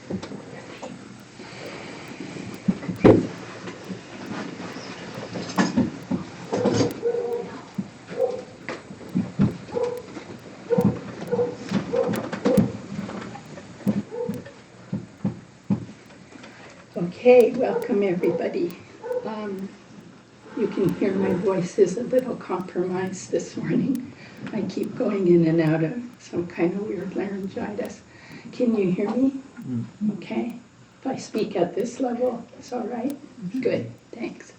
Okay, welcome everybody. You can hear my voice is a little compromised this morning. I keep going in and out of some kind of weird laryngitis. Can you hear me? Okay. If I speak at this level, it's all right? Good, thanks.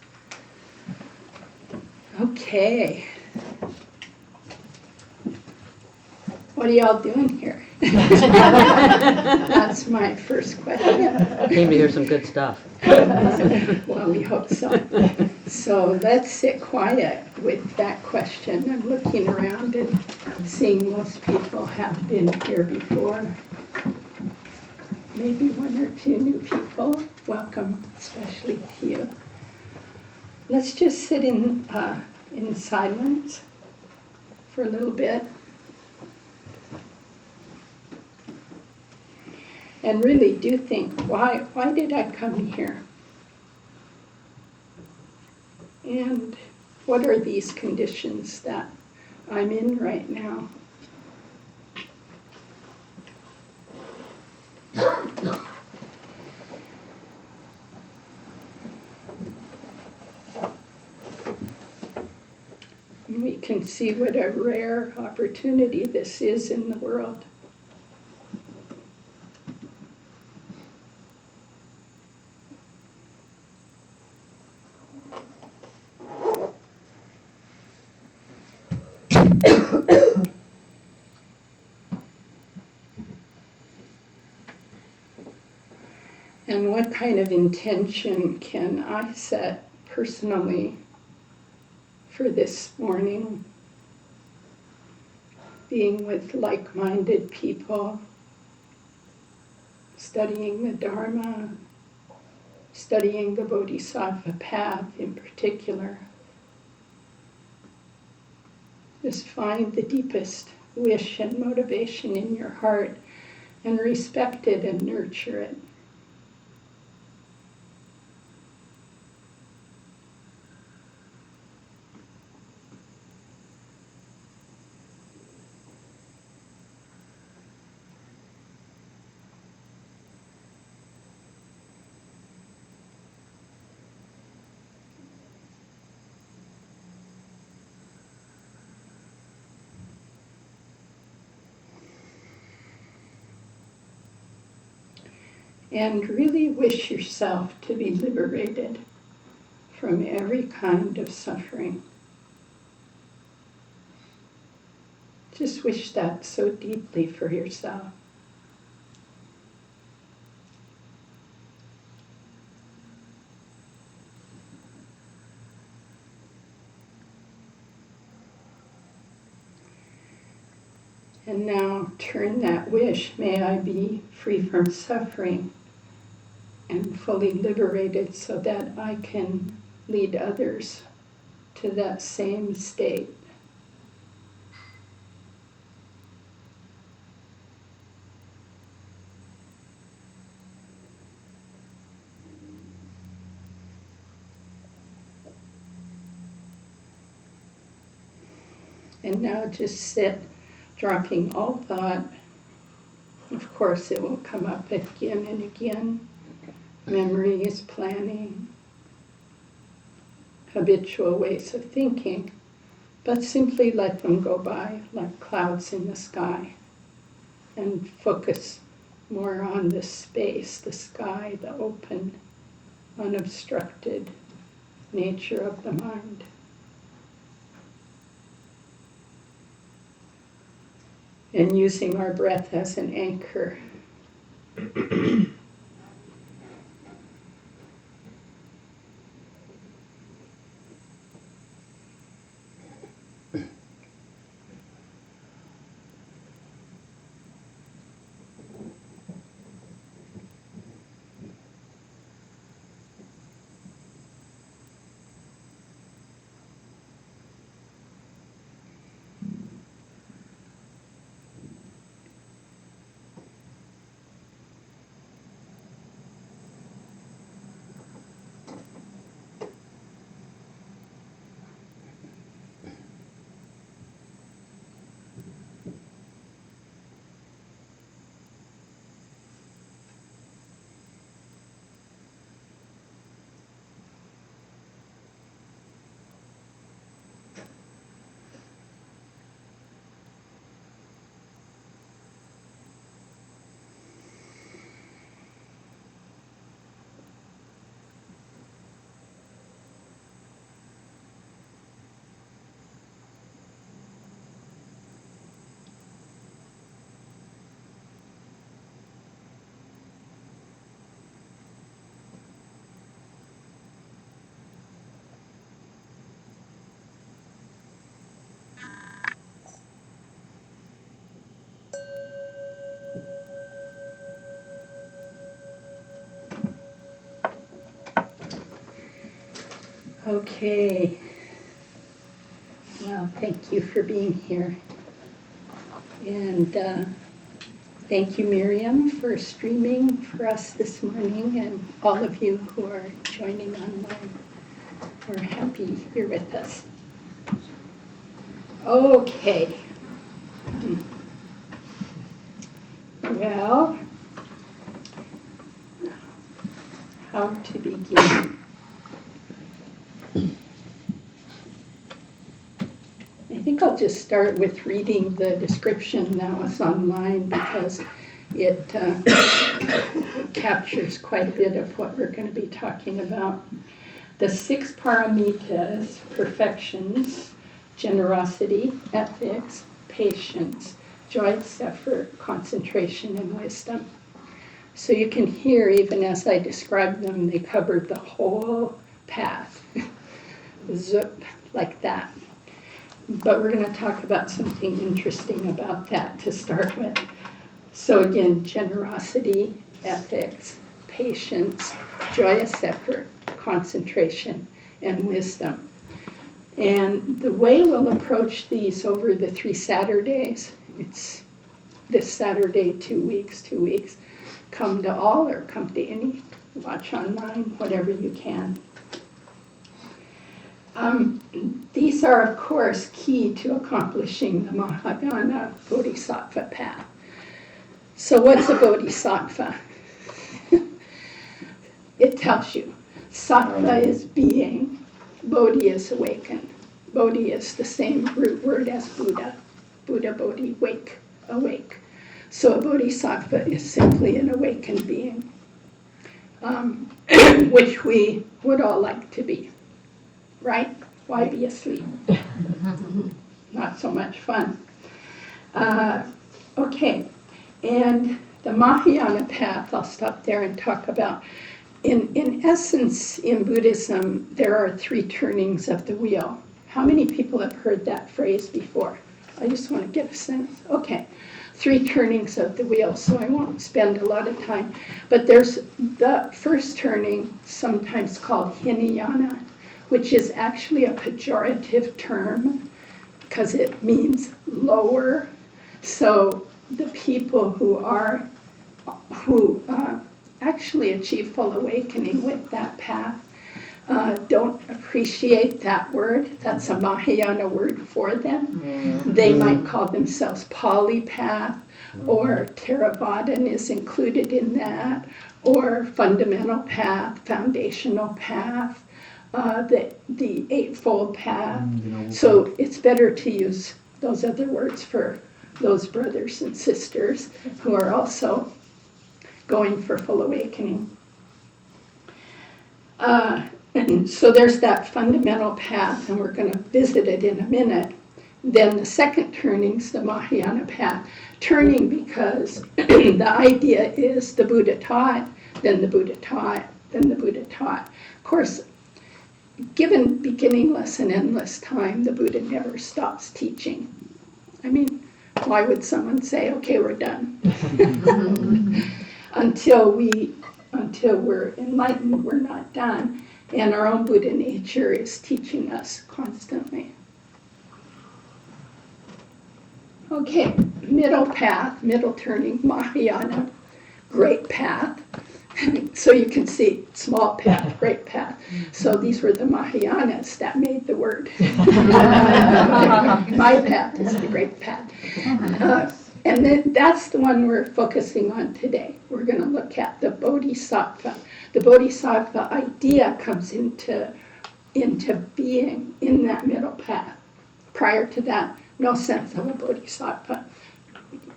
Okay. What are y'all doing here? That's my first question. Came to hear some good stuff. Well, we hope so. So let's sit quiet with that question. I'm looking around and seeing most people have been here before. Maybe one or two new people. Welcome, especially to you. Let's just sit in silence for a little bit. And really do think, why did I come here? And what are these conditions that I'm in right now? And we can see what a rare opportunity this is in the world. And what kind of intention can I set personally for this morning? Being with like-minded people, studying the Dharma, studying the Bodhisattva path in particular. Just find the deepest wish and motivation in your heart and respect it and nurture it. And really wish yourself to be liberated from every kind of suffering. Just wish that so deeply for yourself. And now turn that wish, may I be free from suffering and fully liberated so that I can lead others to that same state. And now just sit, dropping all thought. Of course, it will come up again and again. Memories, planning, habitual ways of thinking, but simply let them go by like clouds in the sky and focus more on the space, the sky, the open, unobstructed nature of the mind. And using our breath as an anchor. Okay. Well, thank you for being here. And thank you, Miriam, for streaming for us this morning, and all of you who are joining online. We're happy you're with us. Okay. Well, how to begin? I think I'll just start with reading the description that was online because it captures quite a bit of what we're going to be talking about. The 6 paramitas, perfections, generosity, ethics, patience, joy, zephyr, concentration, and wisdom. So you can hear, even as I describe them, they covered the whole path, zip, like that. But we're going to talk about something interesting about that to start with. So again, generosity, ethics, patience, joyous effort, concentration, and wisdom. And the way we'll approach these over the 3 Saturdays, it's this Saturday, 2 weeks, come to all or come to any, watch online, whatever you can. These are, of course, key to accomplishing the Mahayana Bodhisattva path. So what's a Bodhisattva? It tells you. Sattva is being, Bodhi is awakened. Bodhi is the same root word as Buddha. Buddha, Bodhi, wake, awake. So a Bodhisattva is simply an awakened being, which we would all like to be. Right? Why be asleep? Not so much fun. Okay, and the Mahayana path, I'll stop there and talk about. In essence, in Buddhism, there are 3 turnings of the wheel. How many people have heard that phrase before? I just want to get a sense. Okay, 3 turnings of the wheel, so I won't spend a lot of time. But there's the first turning, sometimes called Hinayana, which is actually a pejorative term because it means lower. So the people who actually achieve full awakening with that path don't appreciate that word. That's a Mahayana word for them. They might call themselves polypath, or Theravadan is included in that, or fundamental path, foundational path, the Eightfold Path. So it's better to use those other words for those brothers and sisters who are also going for full awakening. And so there's that fundamental path, and we're going to visit it in a minute. Then the second turning's the Mahayana path. Turning because the idea is the Buddha taught, then the Buddha taught, then the Buddha taught. Of course, given beginningless and endless time, the Buddha never stops teaching. I mean, why would someone say, okay, we're done? Until we're enlightened, we're not done. And our own Buddha nature is teaching us constantly. Okay, middle path, middle turning, Mahayana, great path. So you can see small path, great path. So these were the Mahayanas that made the word. My path is the great path. And then that's the one we're focusing on today. We're going to look at the Bodhisattva. The Bodhisattva idea comes into being in that middle path. Prior to that, no sense of a Bodhisattva.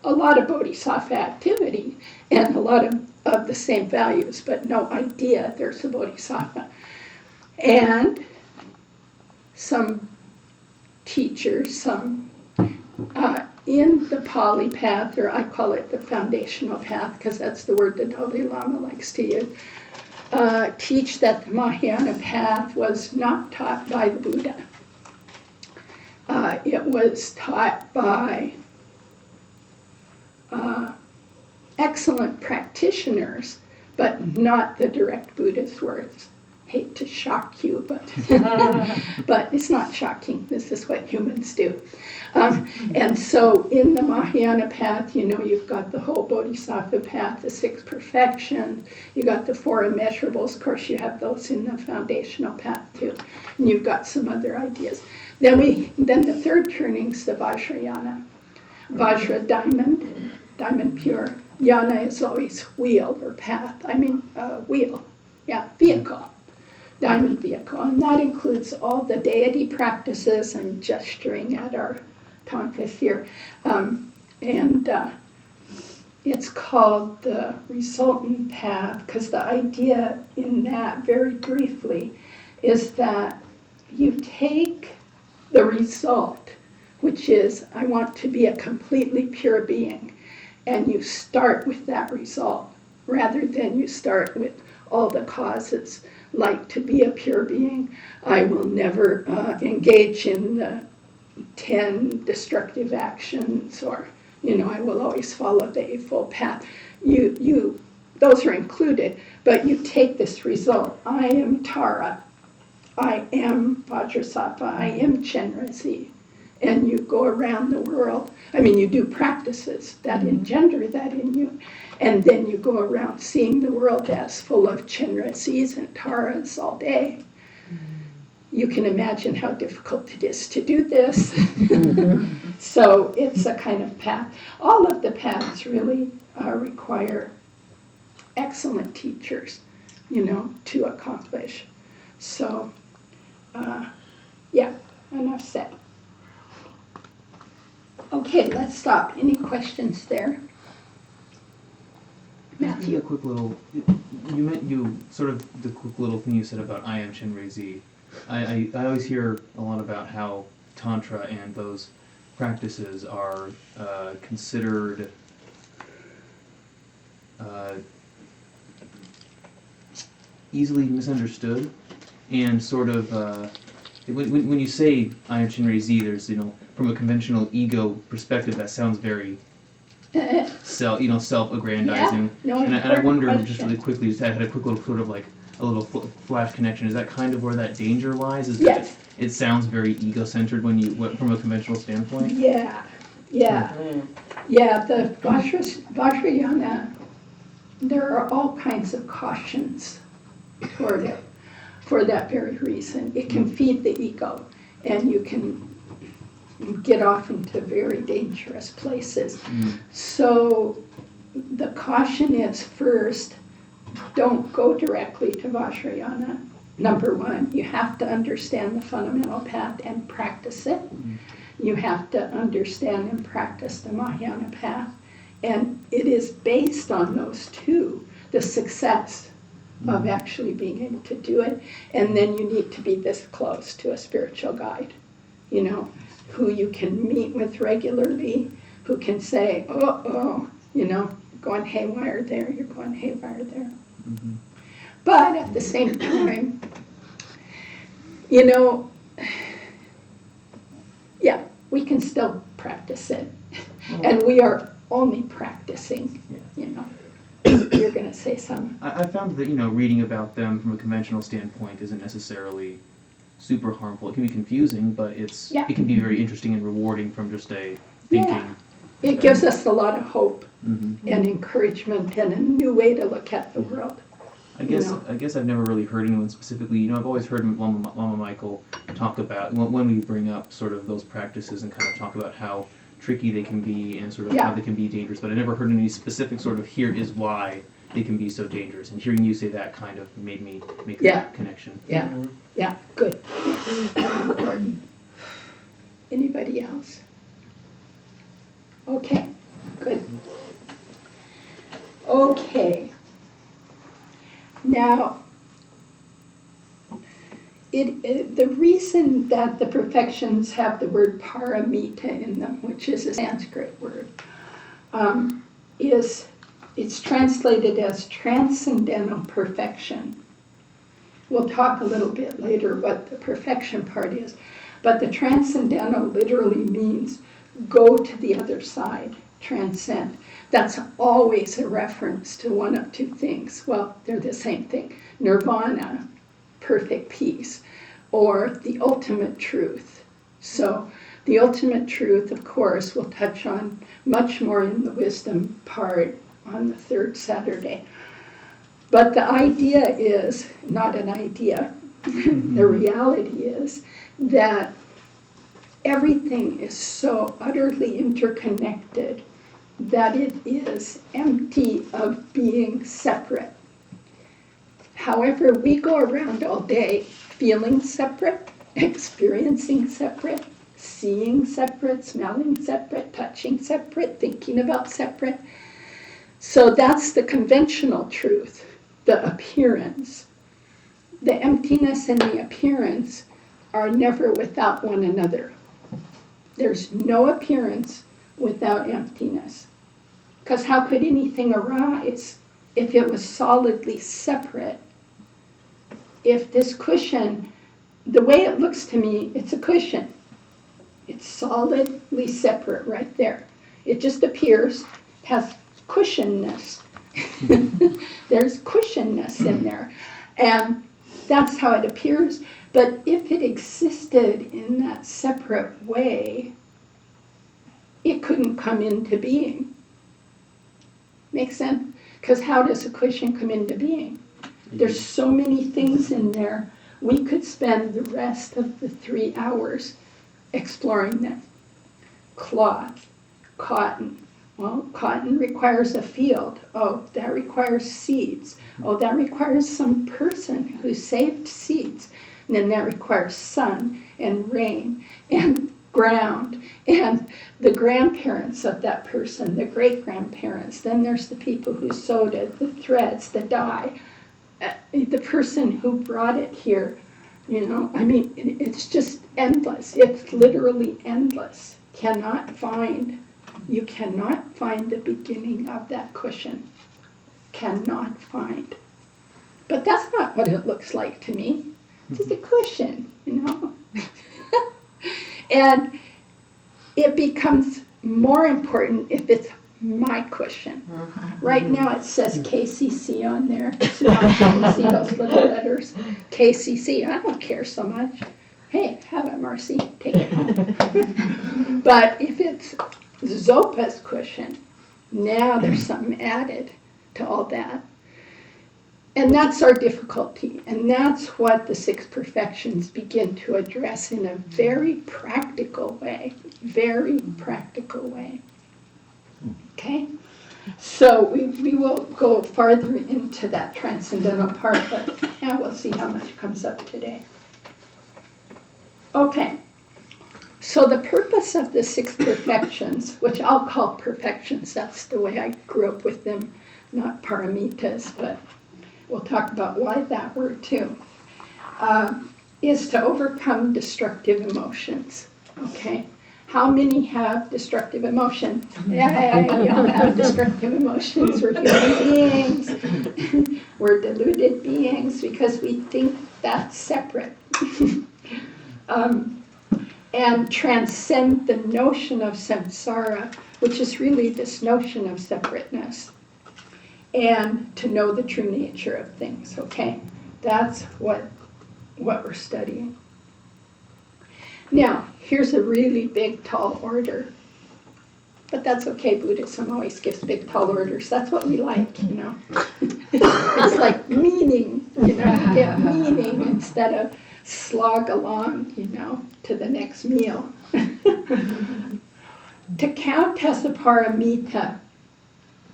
A lot of Bodhisattva activity and a lot of the same values, but no idea there's a Bodhisattva. And some teachers, in the Pali path, or I call it the foundational path because that's the word the Dalai Lama likes to use, teach that the Mahayana path was not taught by the Buddha. It was taught by excellent practitioners, but not the direct Buddhist words. hate to shock you, but but it's not shocking. This is what humans do. And so in the Mahayana path, you've got the whole Bodhisattva path, the six perfections, you got the four immeasurables. Of course, you have those in the foundational path too. And you've got some other ideas. Then the third turning's the Vajrayana. Vajra, diamond pure. Yana is always wheel or path. Wheel. Yeah, vehicle. Diamond vehicle. And that includes all the deity practices and gesturing at our tonkas here. It's called the resultant path because the idea in that, very briefly, is that you take the result, which is, I want to be a completely pure being, and you start with that result rather than you start with all the causes, like to be a pure being. I will never engage in the 10 destructive actions, or I will always follow the Eightfold Path. Those are included, but you take this result. I am Tara. I am Vajrasattva. I am Chenrezig. And you go around the world. You do practices that engender that in you. And then you go around seeing the world as full of Chenrezigs and Taras all day. You can imagine how difficult it is to do this. So it's a kind of path. All of the paths really require excellent teachers, to accomplish. So, enough said. Okay, let's stop. Any questions there? Matthew? A quick little, you sort of, the quick little thing you said about I am Chenrezig. I always hear a lot about how Tantra and those practices are considered easily misunderstood, and sort of when you say I am Chenrezig, there's from a conventional ego perspective that sounds very self-aggrandizing. Yeah. No, and I wonder, question. just really quickly, just had a quick little sort of like a little flash connection. Is that kind of where that danger lies? Is yes. that it sounds very ego-centered from a conventional standpoint? Yeah. The Vajrayana, there are all kinds of cautions toward it for that very reason. It can feed the ego, and you can get off into very dangerous places. So the caution is, first, don't go directly to Vajrayana. Number one, you have to understand the fundamental path and practice it. You have to understand and practice the Mahayana path. And it is based on those two, the success of actually being able to do it. And then you need to be this close to a spiritual guide, who you can meet with regularly, who can say, going haywire there, you're going haywire there. Mm-hmm. But at the same time, we can still practice it. And we are only practicing, You're going to say something. I found that, reading about them from a conventional standpoint isn't necessarily super harmful. It can be confusing, but it can be very interesting and rewarding from just a thinking. Yeah. It gives us a lot of hope Mm-hmm. and encouragement and a new way to look at the world. I guess I've never really heard anyone specifically. I've always heard Lama Michael talk about when we bring up sort of those practices and kind of talk about how tricky they can be and sort of how they can be dangerous. But I never heard any specific sort of here is why they can be so dangerous. And hearing you say that kind of made me make that connection. Yeah, good. Anybody else? Okay, good. Okay. Now, the reason that the perfections have the word paramita in them, which is a Sanskrit word, is it's translated as transcendental perfection. We'll talk a little bit later what the perfection part is, but the transcendental literally means go to the other side, transcend. That's always a reference to one of two things. Well, they're the same thing. Nirvana perfect peace, or the ultimate truth. So the ultimate truth, of course, we'll touch on much more in the wisdom part on the third Saturday. But the idea is not an idea. The reality is that everything is so utterly interconnected that it is empty of being separate. However, we go around all day feeling separate, experiencing separate, seeing separate, smelling separate, touching separate, thinking about separate. So that's the conventional truth, the appearance. The emptiness and the appearance are never without one another. There's no appearance without emptiness. Because how could anything arise if it was solidly separate? If this cushion, the way it looks to me, it's a cushion. It's solidly separate right there. It just appears, has cushionedness. There's cushionedness in there. And that's how it appears. But if it existed in that separate way, it couldn't come into being. Make sense? Because how does a cushion come into being? There's so many things in there. We could spend the rest of the 3 hours exploring them. Cloth, cotton. Well, cotton requires a field. Oh, that requires seeds. Oh, that requires some person who saved seeds. And then that requires sun and rain and ground and the grandparents of that person, the great-grandparents. Then there's the people who sewed it, the threads, the dye, the person who brought it here. You know, I mean, it's just endless. It's literally endless. You cannot find the beginning of that cushion. Cannot find. But that's not what it looks like to me. It's just a cushion, you know. And it becomes more important if it's my cushion. Right now it says KCC on there. So you see those little letters? KCC. I don't care so much. Hey, have it, Marcy. Take it home. But if it's Zopa's cushion, now there's something added to all that. And that's our difficulty. And that's what the 6 perfections begin to address in a very practical way. Very practical way. Okay? So we will go farther into that transcendental part, but yeah, we'll see how much comes up today. Okay. So the purpose of the 6 perfections, which I'll call perfections, that's the way I grew up with them, not paramitas, but we'll talk about why that word too, is to overcome destructive emotions. Okay? How many have destructive emotions? Yeah, we all have destructive emotions. We're human beings. We're deluded beings because we think that's separate. And transcend the notion of samsara, which is really this notion of separateness, and to know the true nature of things, okay? That's what we're studying. Now, here's a really big, tall order. But that's okay, Buddhism always gives big, tall orders. That's what we like, you know. It's like meaning, you know, you get meaning instead of slog along, you know, to the next meal. To count as a paramita,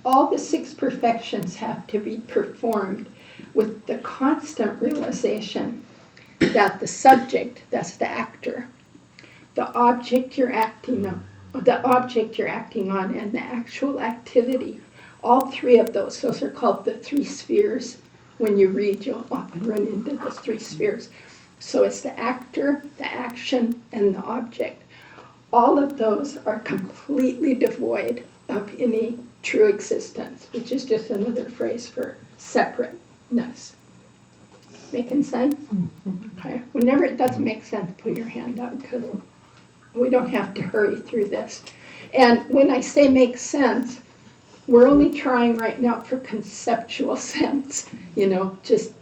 all the 6 perfections have to be performed with the constant realization that the subject, that's the actor, the object you're acting on, and the actual activity, all 3 of those are called the 3 spheres. When you read, you'll often run into the 3 spheres. So it's the actor, the action, and the object. All of those are completely devoid of any true existence, which is just another phrase for separateness. Making sense? Okay. Whenever it doesn't make sense, put your hand up because we don't have to hurry through this. And when I say make sense, we're only trying right now for conceptual sense, you know, just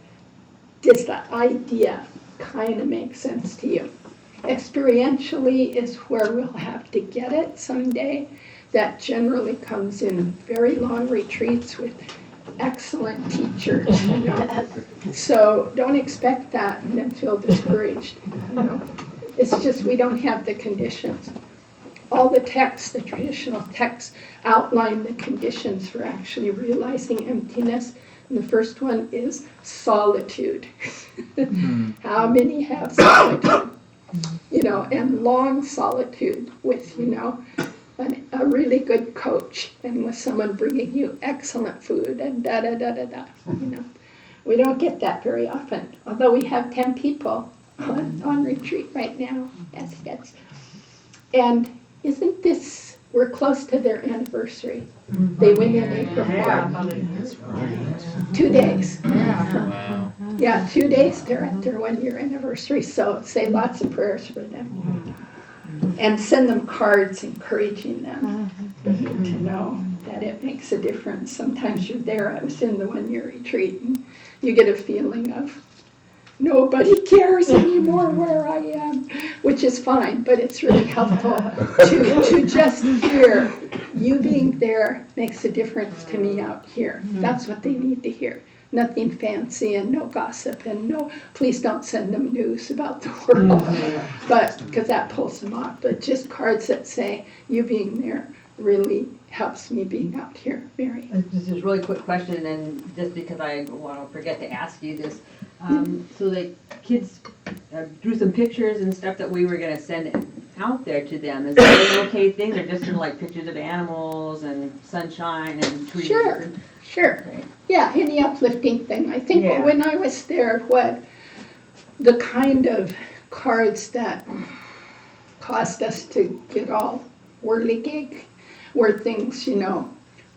does the idea kind of make sense to you? Experientially is where we'll have to get it someday. That generally comes in very long retreats with excellent teachers, you know. So don't expect that and then feel discouraged, you know. It's just we don't have the conditions. All the texts, the traditional texts, outline the conditions for actually realizing emptiness. And the first one is solitude. How many have solitude? You know, and long solitude with, you know, a really good coach and with someone bringing you excellent food and da-da-da-da-da, you know. We don't get that very often, although we have 10 people on retreat right now. Yes. And isn't this, we're close to their anniversary. They went in April 4th. 2 days. Wow. Yeah, 2 days, they're at their 1-year anniversary, so say lots of prayers for them. And send them cards encouraging them. They need to know that it makes a difference. Sometimes you're there, I was in the 1-year retreat, and you get a feeling of nobody cares anymore where I am, which is fine, but it's really helpful to just hear you being there makes a difference to me out here. That's what they need to hear. Nothing fancy and no gossip and no, please don't send them news about the world, but because that pulls them off. But just cards that say you being there really helps me being out here. Mary? This is a really quick question, and just because I won't forget to ask you this. So the kids drew some pictures and stuff that we were going to send out there to them. Is that an okay thing? They're just like pictures of animals and sunshine and trees. Sure. Yeah, any uplifting thing. I think Yeah. when I was there, the kind of cards that caused us to get all whirligig were things, you know,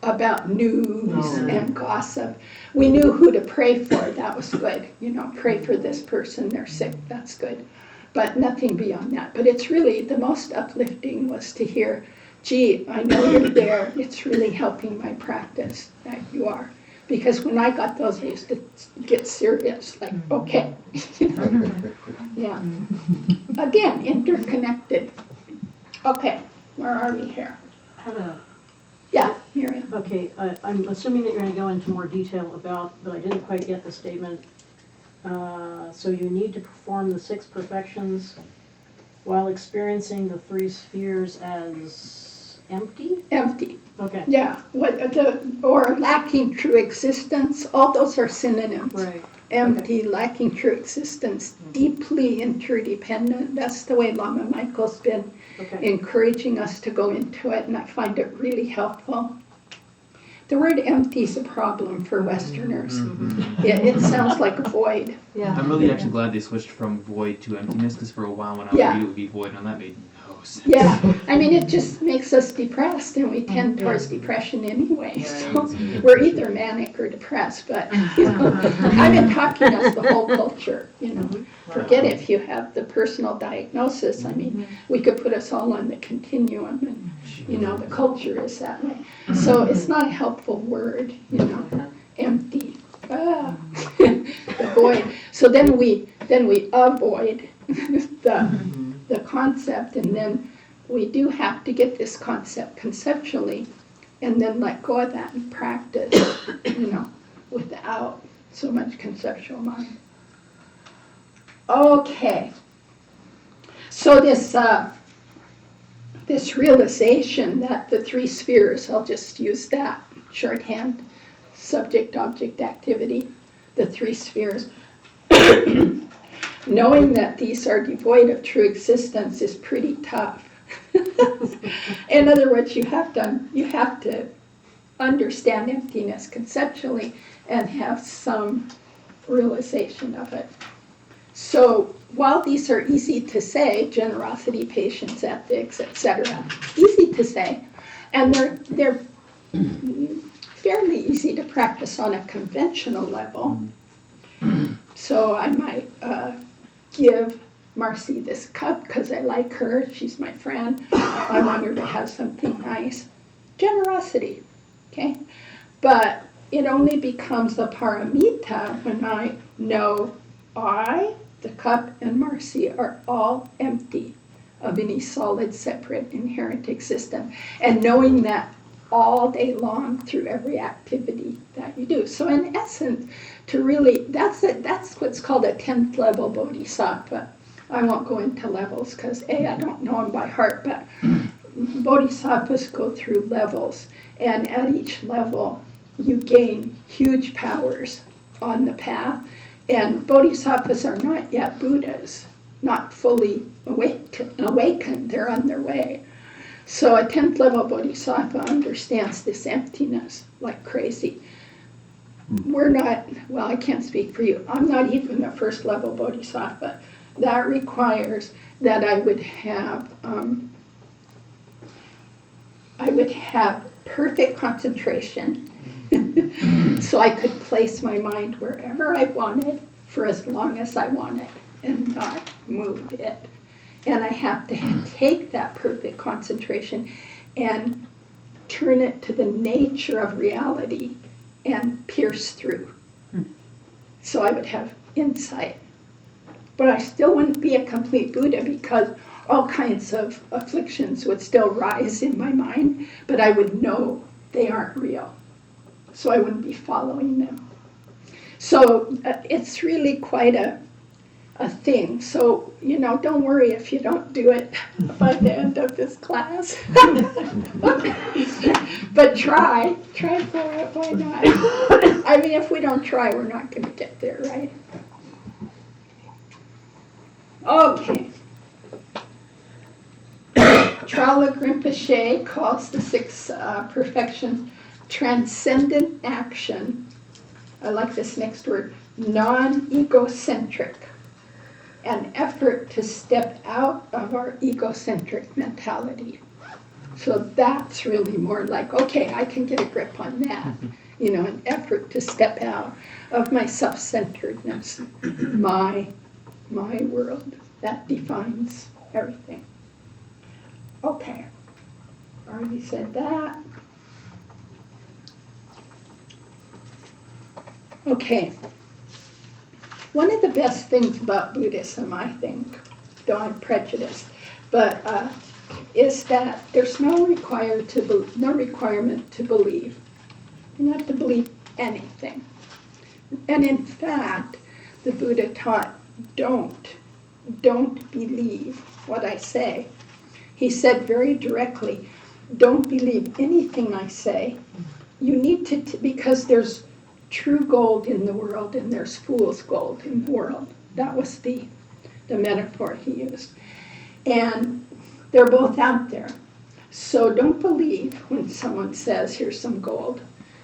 about news and gossip. We knew who to pray for. That was good. You know, pray for this person. They're sick. That's good. But nothing beyond that. But it's really, the most uplifting was to hear, gee, I know you're there. It's really helping my practice that you are. Because when I got those, I used to get serious, like, okay. Yeah. Again, interconnected. Okay, where are we here? Yeah, Miriam. Okay, I'm assuming that you're going to go into more detail about, but I didn't quite get the statement. So you need to perform the 6 perfections while experiencing the 3 spheres as empty? Empty. Okay. Yeah, or lacking true existence, all those are synonyms. Right. Empty, lacking true existence, deeply interdependent. That's the way Lama Michael's been encouraging us to go into it, and I find it really helpful. The word empty is a problem for Westerners. It sounds like a void. Yeah. I'm really actually glad they switched from void to emptiness, because for a while when I would read it would be void, and that made no sense. Yeah, I mean, it just makes us depressed, and we tend towards depression anyway. So we're either manic or depressed, but you know, I've been talking us the whole culture, you know. Forget if you have the personal diagnosis. I mean, we could put us all on the continuum, and you know, the culture is that way. So it's not a helpful word, you know, empty. The void. So then we avoid the concept, and then we do have to get this concept conceptually, and then let go of that and practice, you know, without so much conceptual mind. Okay. So this realization that the 3 spheres, I'll just use that shorthand, subject, object, activity, the 3 spheres, knowing that these are devoid of true existence is pretty tough. In other words, you have to understand emptiness conceptually and have some realization of it. So while these are easy to say, generosity, patience, ethics, etc., easy to say, and they're fairly easy to practice on a conventional level. So I might give Marcy this cup because I like her. She's my friend. I want her to have something nice. Generosity, okay? But it only becomes a paramita when I know I, the cup, and Marcy are all empty of any solid, separate, inherent existence. And knowing that all day long through every activity that you do. So in essence, to really, that's what's called a 10th level bodhisattva. I won't go into levels because I don't know them by heart, but bodhisattvas go through levels, and at each level you gain huge powers on the path. And bodhisattvas are not yet Buddhas, not fully awakened, they're on their way. So a 10th level bodhisattva understands this emptiness like crazy. We're not, well, I can't speak for you. I'm not even a first level bodhisattva. That requires that I would have perfect concentration so I could place my mind wherever I wanted for as long as I wanted and not move it. And I have to take that perfect concentration and turn it to the nature of reality and pierce through. So I would have insight. But I still wouldn't be a complete Buddha because all kinds of afflictions would still rise in my mind, but I would know they aren't real. So I wouldn't be following them. So it's really quite a thing. So, don't worry if you don't do it by the end of this class. But try for it, why not? I mean, if we don't try, we're not going to get there, right? Okay. Trala Rinpoche calls the 6 perfections transcendent action. I like this next word, non-egocentric. An effort to step out of our egocentric mentality. So that's really more like, okay, I can get a grip on that. An effort to step out of my self-centeredness, my world. That defines everything. Okay, already said that. Okay. One of the best things about Buddhism, I think, though I'm prejudiced, but is that there's no requirement to believe. You don't have to believe anything. And in fact, the Buddha taught, don't believe what I say. He said very directly, don't believe anything I say. You need to, because there's true gold in the world and there's fool's gold in the world. That was the metaphor he used. And they're both out there. So don't believe when someone says, here's some gold.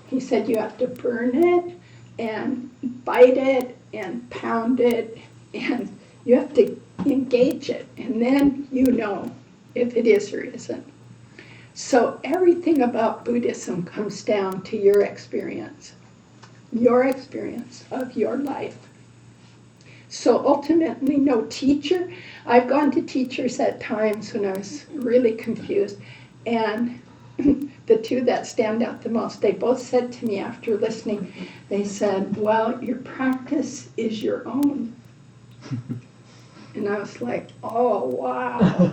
He said you have to burn it and bite it and pound it, and you have to engage it, and then you know if it is or isn't. So everything about Buddhism comes down to your experience of your life. So ultimately, no teacher. I've gone to teachers at times when I was really confused, and the 2 that stand out the most, they both said to me after listening, they said, well, your practice is your own. And I was like, oh, wow.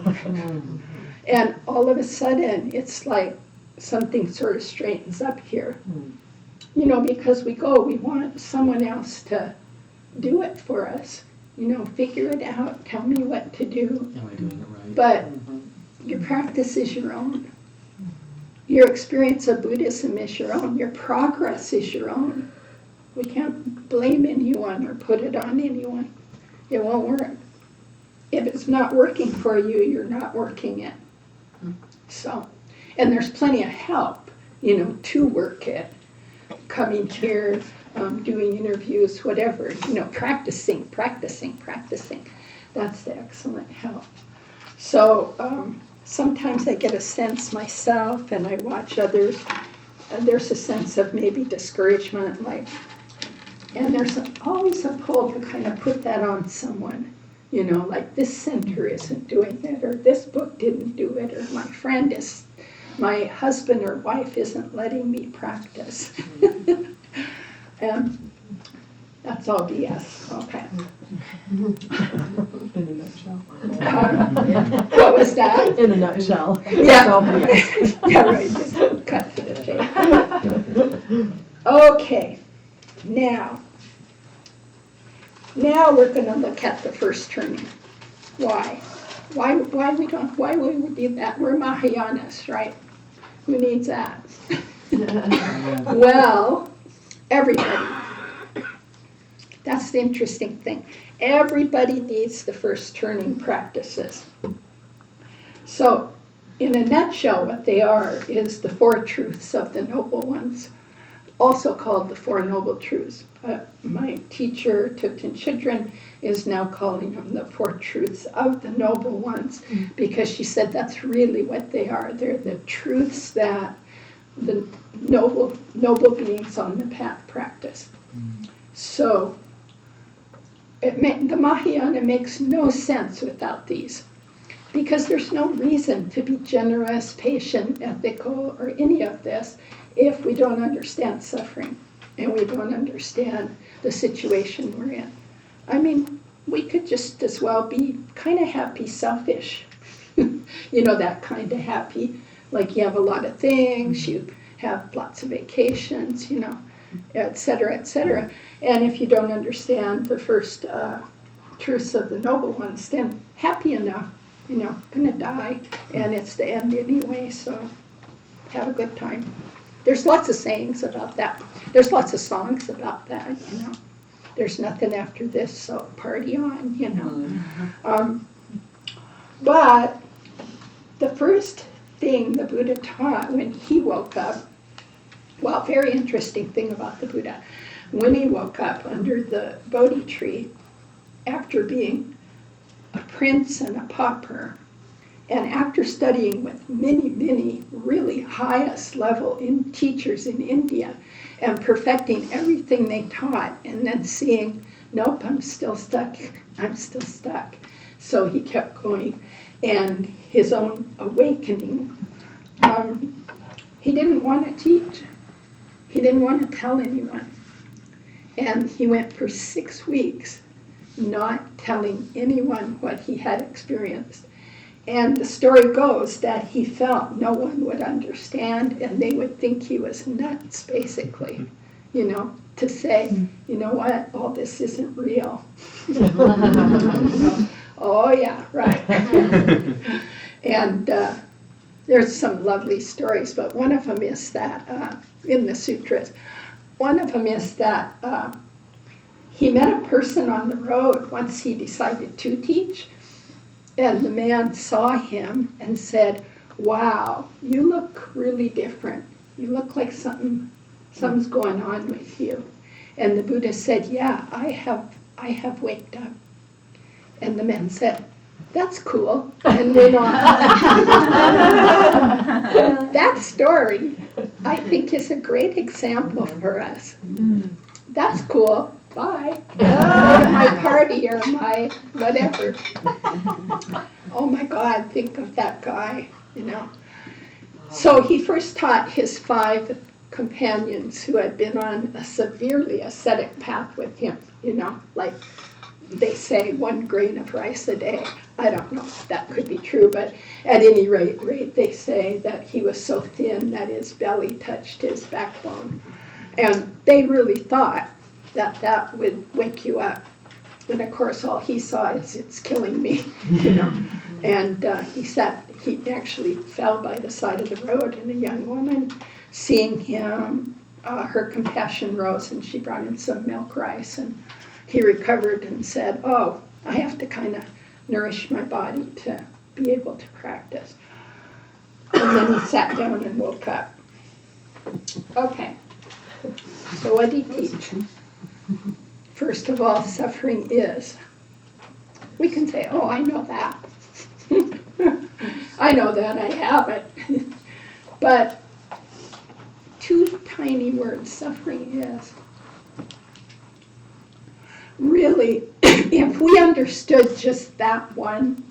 And all of a sudden, it's like something sort of straightens up here. Because we want someone else to do it for us. Figure it out, tell me what to do. Am I doing it right? But your practice is your own. Your experience of Buddhism is your own. Your progress is your own. We can't blame anyone or put it on anyone. It won't work. If it's not working for you, you're not working it. So, and there's plenty of help, to work it. Coming here, doing interviews, whatever, practicing. That's the excellent help. So sometimes I get a sense myself, and I watch others, and there's a sense of maybe discouragement, and there's always a pull to kind of put that on someone, like this center isn't doing it, or this book didn't do it, or my husband or wife isn't letting me practice. And that's all BS. Okay. In a nutshell. What was that? In a nutshell. Yeah. So, yes. Yeah, right, just cut to the chase. Okay, now we're gonna look at the first turning. Why? Why would we do that? We're Mahayanas, right? Who needs that? Well, everybody. That's the interesting thing. Everybody needs the first turning practices. So, in a nutshell, what they are is the four truths of the Noble Ones, also called the Four Noble Truths. My teacher, Thupten Chidran, is now calling them the Four Truths of the Noble Ones, because she said that's really what they are. They're the truths that the noble beings on the path practice. So, the Mahayana makes no sense without these, because there's no reason to be generous, patient, ethical, or any of this if we don't understand suffering and we don't understand the situation we're in. I mean, we could just as well be kind of happy, selfish. That kind of happy, like you have a lot of things, you have lots of vacations, et cetera, et cetera. And if you don't understand the first truths of the Noble Ones, then happy enough, gonna die, and it's the end anyway, so have a good time. There's lots of sayings about that. There's lots of songs about that, There's nothing after this, so party on, But the first thing the Buddha taught when he woke up, well, very interesting thing about the Buddha. When he woke up under the Bodhi tree, after being a prince and a pauper, and after studying with many, many really highest level teachers in India, and perfecting everything they taught, and then seeing, nope, I'm still stuck. So he kept going, and his own awakening, he didn't want to teach. He didn't want to tell anyone. And he went for 6 weeks not telling anyone what he had experienced. And the story goes that he felt no one would understand, and they would think he was nuts, basically, to say, you know what, all this isn't real. Oh yeah, right. And there's some lovely stories, but one of them is that, in the sutras, one of them is that he met a person on the road once he decided to teach, and the man saw him and said, wow, you look really different. You look like something's going on with you. And the Buddha said, yeah, I have waked up. And the man said, that's cool, and went on. That story, I think, is a great example for us. That's cool. Bye. Go to my party or my whatever. Oh my God, think of that guy, So he first taught his 5 companions who had been on a severely ascetic path with him, like they say 1 grain of rice a day. I don't know if that could be true, but at any rate, they say that he was so thin that his belly touched his backbone. And they really thought that would wake you up. And of course, all he saw is, it's killing me, And he actually fell by the side of the road, and a young woman, seeing him, her compassion rose, and she brought him some milk rice, and he recovered and said, oh, I have to kind of nourish my body to be able to practice. And then he sat down and woke up. Okay, so what did he teach? First of all, suffering is. We can say, oh, I know that. I know that, I have it. But 2 tiny words, suffering is. Really, if we understood just that one,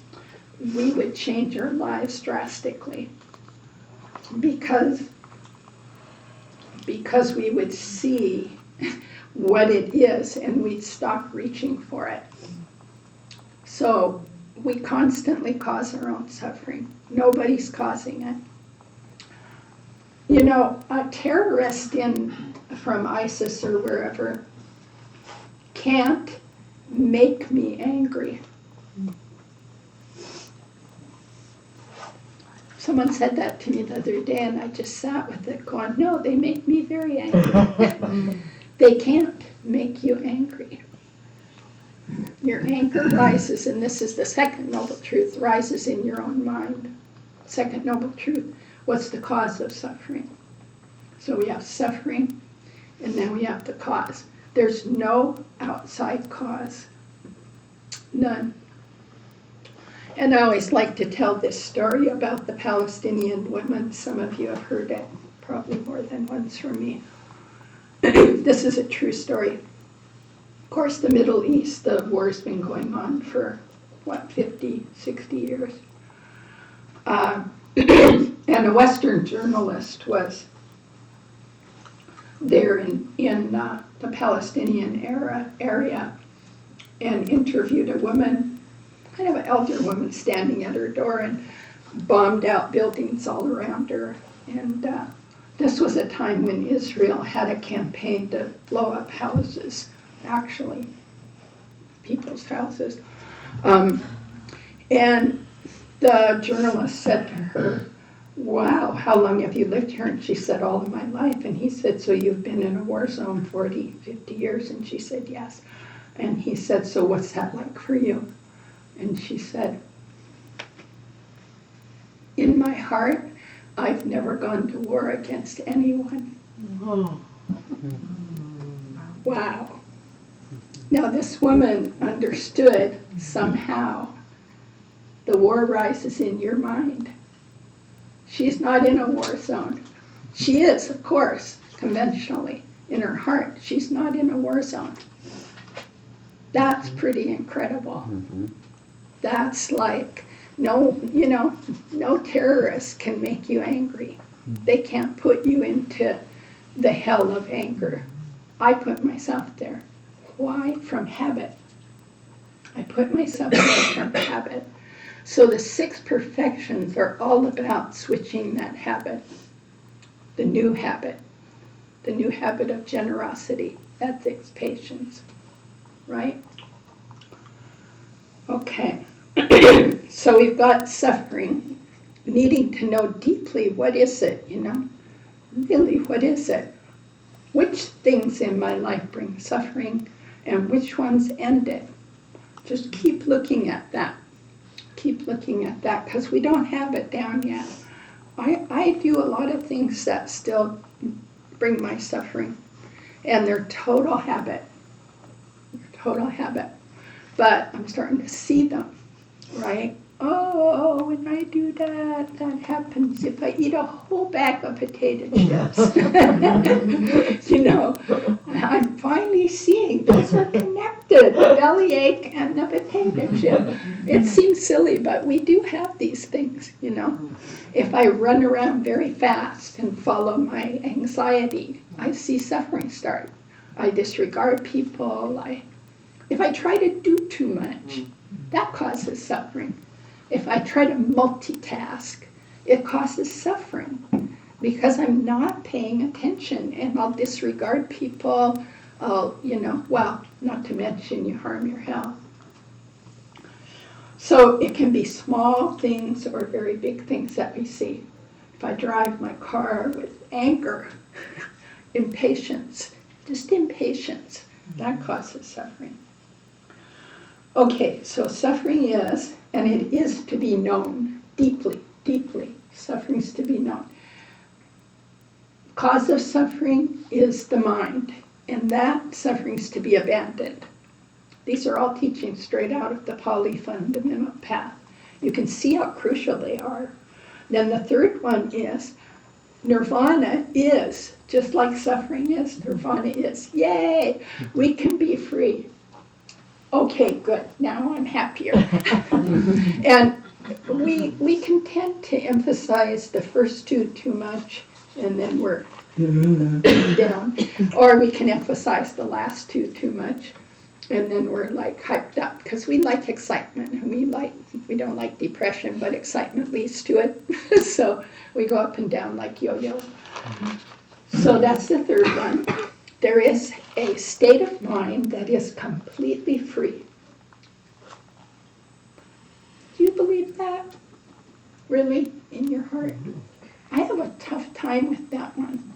we would change our lives drastically. Because we would see what it is, and we'd stop reaching for it. So we constantly cause our own suffering. Nobody's causing it. You know, a terrorist from ISIS or wherever can't make me angry. Someone said that to me the other day, and I just sat with it going, no, they make me very angry. They can't make you angry. Your anger rises, and this is the second noble truth, rises in your own mind. Second noble truth, what's the cause of suffering? So we have suffering, and then we have the cause. There's no outside cause. None. And I always like to tell this story about the Palestinian women. Some of you have heard it, probably more than once from me. This is a true story. Of course, the Middle East, the war's been going on for, 50, 60 years. And a Western journalist was there in the Palestinian area and interviewed a woman, kind of an elder woman, standing at her door, and bombed out buildings all around her. And this was a time when Israel had a campaign to blow up houses, actually, people's houses. And the journalist said to her, wow, how long have you lived here? And she said, all of my life. And he said, so you've been in a war zone 40, 50 years? And she said, yes. And he said, so what's that like for you? And she said, in my heart, I've never gone to war against anyone. Wow. Now this woman understood somehow the war rises in your mind. She's not in a war zone. She is, of course, conventionally, in her heart. She's not in a war zone. That's pretty incredible. That's like, no terrorist can make you angry. They can't put you into the hell of anger. I put myself there. Why? From habit. I put myself there from habit. So the 6 perfections are all about switching that habit, the new habit of generosity, ethics, patience, right? Okay, so we've got suffering, needing to know deeply what is it, really what is it? Which things in my life bring suffering and which ones end it? Just keep looking at that. Keep looking at that, because we don't have it down yet. I do a lot of things that still bring my suffering, and they're total habit. But I'm starting to see them, right? Oh, when I do that, that happens. If I eat a whole bag of potato chips, I'm finally seeing those are connected, the bellyache and the potato chip. It seems silly, but we do have these things, If I run around very fast and follow my anxiety, I see suffering start. I disregard people. If I try to do too much, that causes suffering. If I try to multitask, it causes suffering because I'm not paying attention, and I'll disregard people. Not to mention you harm your health. So it can be small things or very big things that we see. If I drive my car with anger, impatience, that causes suffering. Okay, so suffering is, and it is to be known deeply, suffering's to be known. Cause of suffering is the mind, and that suffering's to be abandoned. These are all teachings straight out of the Pali Fundamental Path. You can see how crucial they are. Then the third one is, nirvana is, just like suffering is, nirvana is. Yay, we can be free. Okay, good, now I'm happier. And we can tend to emphasize the first two too much, and then we're down, or we can emphasize the last two too much, and then we're like hyped up because we like excitement and we don't like depression, but excitement leads to it. So we go up and down like yo-yo. So that's the third one. There is a state of mind that is completely free. Do you believe that? Really, in your heart? I have a tough time with that one.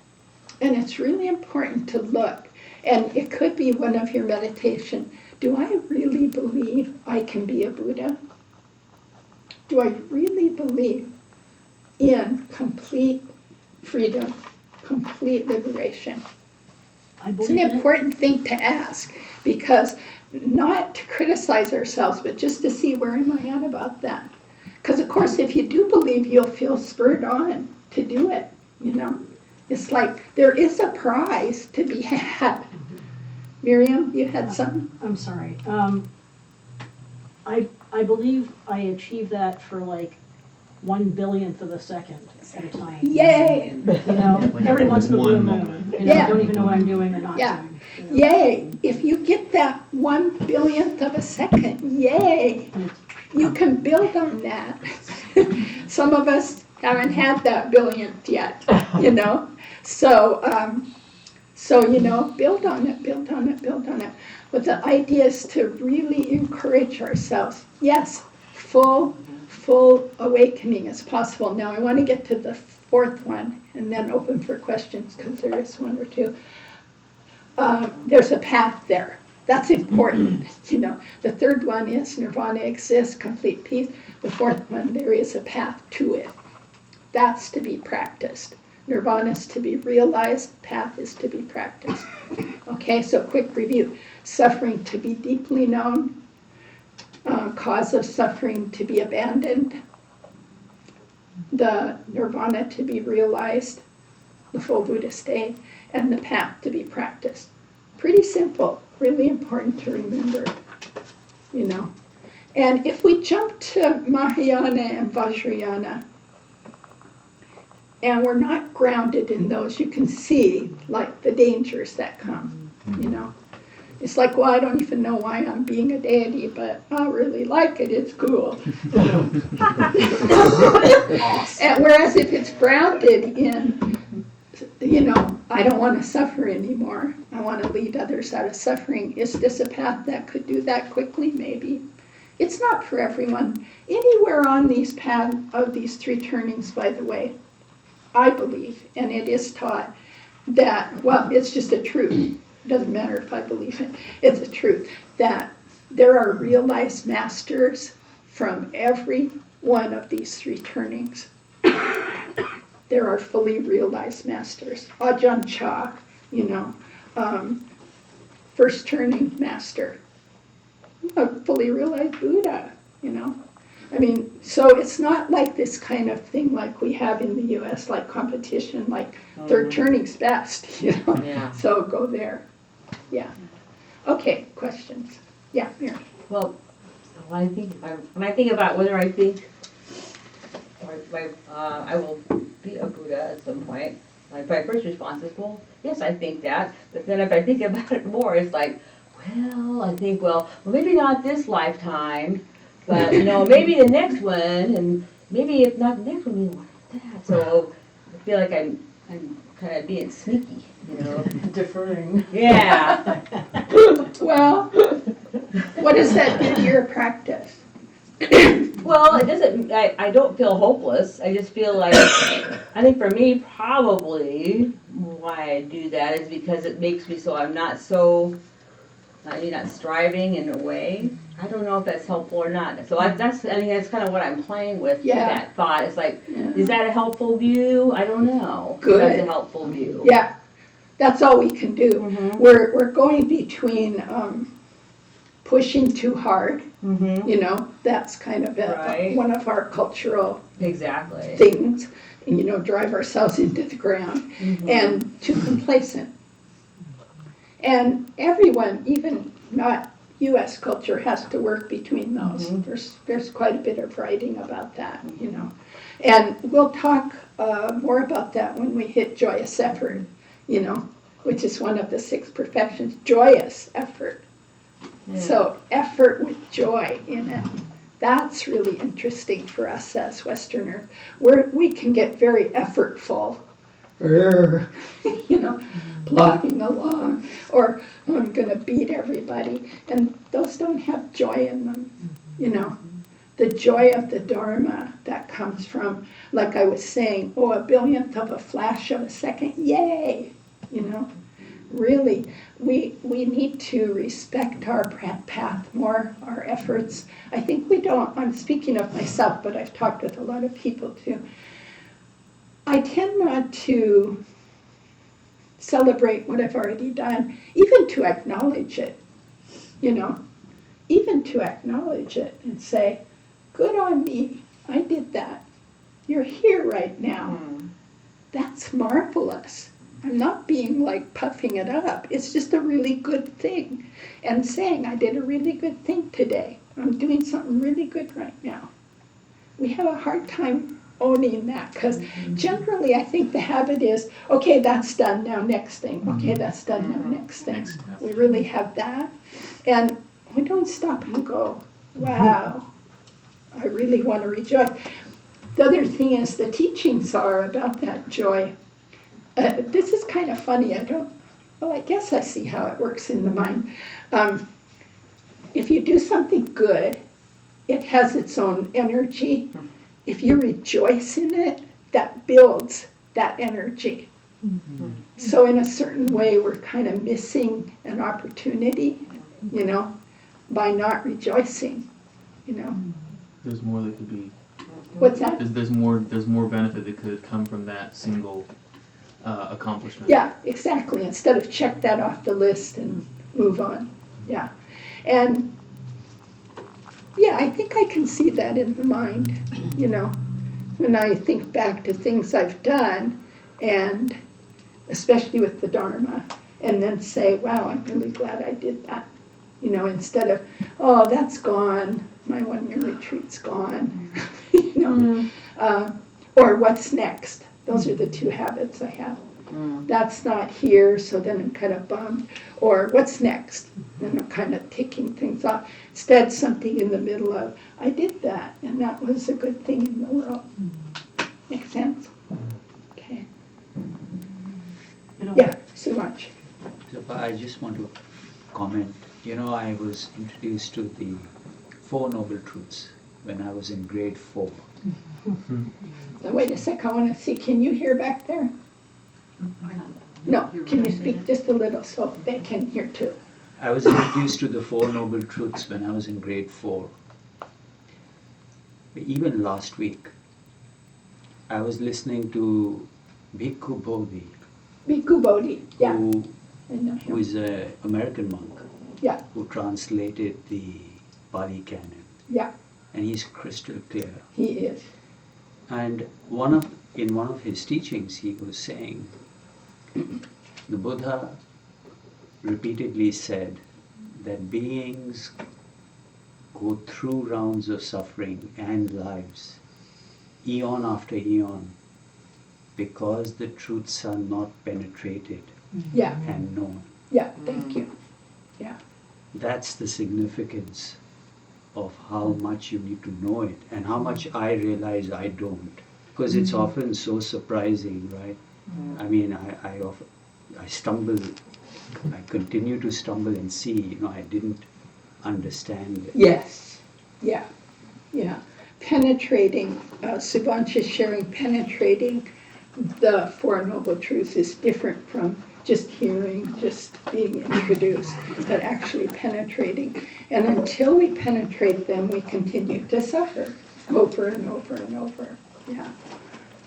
And it's really important to look, and it could be one of your meditation. Do I really believe I can be a Buddha? Do I really believe in complete freedom, complete liberation? I It's believe an in it. important thing to ask, because not to criticize ourselves, but just to see where am I at about that. Because of course, if you do believe, you'll feel spurred on to do it, you know. It's like there is a prize to be had. Miriam, you had something? I'm sorry. I believe I achieve that for like 1/1000th of a second at a time. Yay! You know, every once in a blue One moon. moment. You know, Yeah. I don't even know what I'm doing or not Yeah. doing. Yay! If you get that 1/1000th of a second, yay! You can build on that. Some of us haven't had that billionth yet, you know? So, you know, build on it, build on it, build on it. But the idea is to really encourage ourselves. Yes, full awakening is possible. Now, I want to get to the fourth one and then open for questions, because there is one or two. There's a path there. That's important, you know. The third one is nirvana exists, complete peace. The fourth one, there is a path to it. That's to be practiced. Nirvana is to be realized, path is to be practiced. Okay, so quick review. Suffering to be deeply known, cause of suffering to be abandoned, the nirvana to be realized, the full Buddha state, and the path to be practiced. Pretty simple, really important to remember, you know. And if we jump to Mahayana and Vajrayana, and we're not grounded in those, you can see like the dangers that come, you know. It's like, well, I don't even know why I'm being a deity, but I really like it, it's cool. And whereas if it's grounded in, you know, I don't want to suffer anymore, I want to lead others out of suffering, is this a path that could do that quickly? Maybe. It's not for everyone. Anywhere on these paths of these three turnings, by the way, I believe, and it is taught, that, well, it's just a truth. It doesn't matter if I believe it. It's a truth that there are realized masters from every one of these three turnings. There are fully realized masters. Ajahn Chah, you know, first turning master, a fully realized Buddha, you know. I mean, so it's not like this kind of thing like we have in the U.S., like competition, like third turning's best, you know. Yeah. So go there. Yeah. Okay, questions? Yeah, Mary. Well, when I think about whether I think I will be a Buddha at some point, my first response is, well, yes, I think that. But then if I think about it more, it's like, well, I think, well, maybe not this lifetime, but, you know, maybe the next one, and maybe if not the next one, maybe one after that. So I feel like I'm kind of being sneaky, you know. Deferring. Yeah. Well, what does that do to your practice? Well, it doesn't, I don't feel hopeless. I just feel like, I think for me, probably why I do that is because it makes me so I'm not so, maybe not striving in a way. I don't know if that's helpful or not. So that's kind of what I'm playing with, Yeah. that thought. It's like, Yeah. is that a helpful view? I don't know. Good. That's a helpful view. Yeah, that's all we can do. Mhm. We're going between pushing too hard, Mhm. you know, that's kind of Right. one of our cultural Exactly. things, you know, drive ourselves into the ground, Mhm. and too complacent. And everyone, even not U.S. culture, has to work between those. Mhm. There's quite a bit of writing about that, you know. And we'll talk more about that when we hit joyous effort, you know, which is one of the 6 perfections, joyous effort. So effort with joy in it. That's really interesting for us as Westerners. We can get very effortful, you know, plodding along, or I'm going to beat everybody. And those don't have joy in them, you know. The joy of the Dharma that comes from, like I was saying, a billionth of a flash of a second, yay, you know. Really, we need to respect our path more, our efforts. I think we don't. I'm speaking of myself, but I've talked with a lot of people too. I tend not to celebrate what I've already done, even to acknowledge it, you know, even to acknowledge it and say, good on me, I did that. You're here right now. That's marvelous. I'm not being like puffing it up. It's just a really good thing. And saying, I did a really good thing today. I'm doing something really good right now. We have a hard time owning that because generally I think the habit is, okay, that's done, now next thing. Okay, that's done, now next thing. We really have that. And we don't stop and go, wow, I really want to rejoice. The other thing is the teachings are about that joy. This is kind of funny. I guess I see how it works in the mind. If you do something good, it has its own energy. If you rejoice in it, that builds that energy. So in a certain way, we're kind of missing an opportunity, you know, by not rejoicing, you know. There's more that could be. What's that? There's more benefit that could come from that single accomplishment. Yeah, exactly. Instead of check that off the list and move on. Yeah. And yeah, I think I can see that in the mind, you know, when I think back to things I've done, and especially with the Dharma, and then say, wow, I'm really glad I did that. You know, instead of, oh, that's gone, my 1-year retreat's gone, you know, or what's next. Those are the 2 habits I have. That's not here, so then I'm kind of bummed. Or what's next? And I'm kind of ticking things off. Instead, something in the middle of, I did that, and that was a good thing in the world. Make sense? Okay. Yeah, so much. So I just want to comment. You know, I was introduced to the 4 Noble Truths when I was in grade 4. So wait a sec, I want to see, can you hear back there? No, can you speak just a little so they can hear too? I was introduced to the 4 Noble Truths when I was in grade 4. Even last week, I was listening to Bhikkhu Bodhi, Bhikkhu Bodhi, yeah. who I know him. is an American monk, Yeah. who translated the Pali Canon. Yeah. And he's crystal clear. He is. And in one of his teachings, he was saying, the Buddha repeatedly said that beings go through rounds of suffering and lives, eon after eon, because the truths are not penetrated Yeah, and known. yeah, thank you. Yeah, That's the significance of how much you need to know it and how much I realize I don't. Because it's often so surprising, right? I mean, I stumble, I continue to stumble and see, I didn't understand it. yes, yeah, yeah. Penetrating, Subhansha is sharing, penetrating the Four Noble Truths is different from just hearing, just being introduced, but actually penetrating. And until we penetrate them, we continue to suffer over and over and over. Yeah.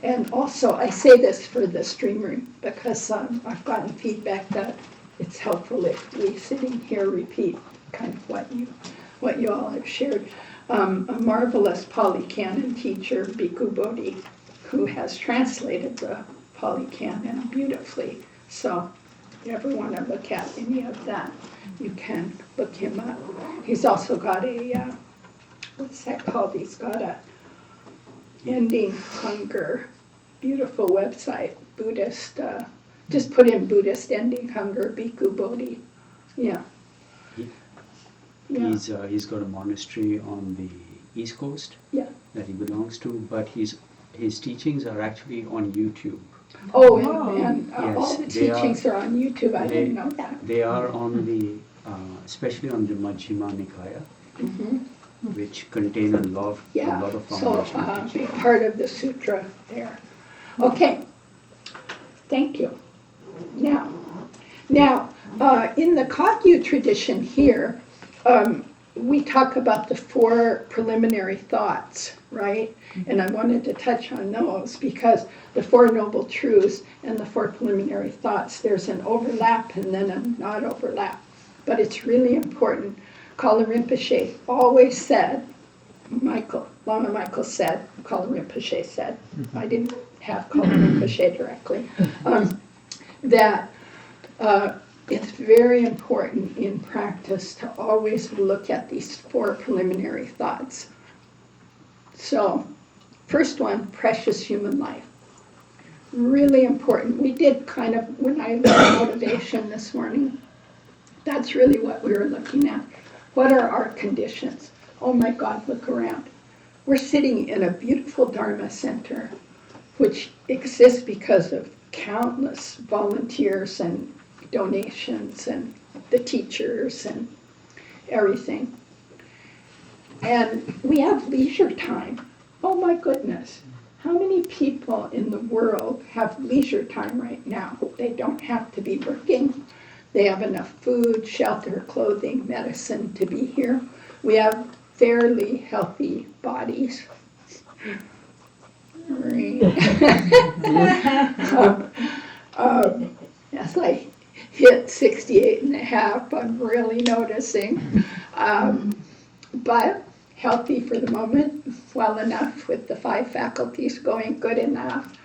And also, I say this for the stream room because I've gotten feedback that it's helpful if we sitting here repeat kind of what you all have shared. A marvelous Pali Canon teacher, Bhikkhu Bodhi, who has translated the Pali Canon beautifully. So if you ever want to look at any of that, you can look him up. He's also got a, what's that called? He's got Ending Hunger. Beautiful website, Buddhist, just put in Buddhist Ending Hunger, Bhikkhu Bodhi. Yeah. Yeah. He's got a monastery on the East Coast Yeah. that he belongs to, but his teachings are actually on YouTube. Oh, Oh. and all the Yes, they are- teachings are on YouTube, I didn't know that. They are on the, especially on the Majjhima Nikaya, Mhm. which contain a lot Yeah, of so foundational be teachings. part of the sutra there. Okay, thank you. Now, in the Kagyu tradition here, we talk about the 4 preliminary thoughts, right? And I wanted to touch on those because the 4 noble truths and the 4 preliminary thoughts, there's an overlap and then a not overlap. But it's really important. Kala Rinpoche always said, Lama Michael said, Kala Rinpoche said, I didn't have Kala Rinpoche directly, that it's very important in practice to always look at these 4 preliminary thoughts. So, first one, precious human life. Really important. We did kind of, when I learned motivation this morning, that's really what we were looking at. What are our conditions? Oh my God, look around. We're sitting in a beautiful Dharma center, which exists because of countless volunteers and donations and the teachers and everything. And we have leisure time. Oh my goodness. How many people in the world have leisure time right now? They don't have to be working. They have enough food, shelter, clothing, medicine to be here. We have fairly healthy bodies. As I hit 68 and a half, I'm really noticing. But healthy for the moment, well enough with the 5 faculties going, good enough.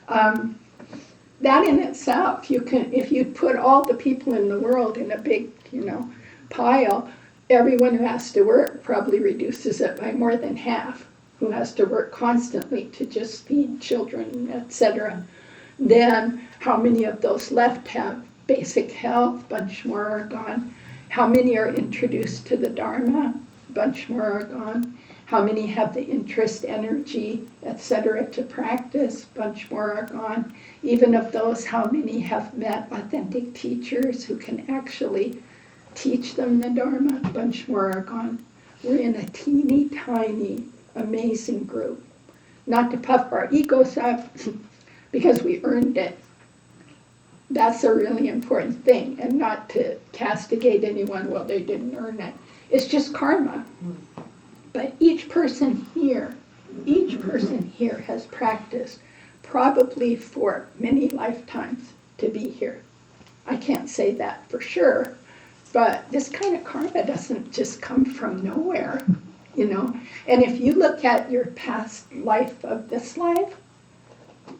That in itself, if you put all the people in the world in a big, pile, everyone who has to work probably reduces it by more than half, who has to work constantly to just feed children, etc. Then how many of those left have basic health? Bunch more are gone. How many are introduced to the Dharma? Bunch more are gone. How many have the interest, energy, etc. to practice? Bunch more are gone. Even of those, how many have met authentic teachers who can actually teach them the Dharma? Bunch more are gone. We're in a teeny tiny, amazing group. Not to puff our egos up, because we earned it. That's a really important thing, and not to castigate anyone, well, they didn't earn it. It's just karma. But each person here has practiced probably for many lifetimes to be here. I can't say that for sure, but this kind of karma doesn't just come from nowhere, And if you look at your past life of this life,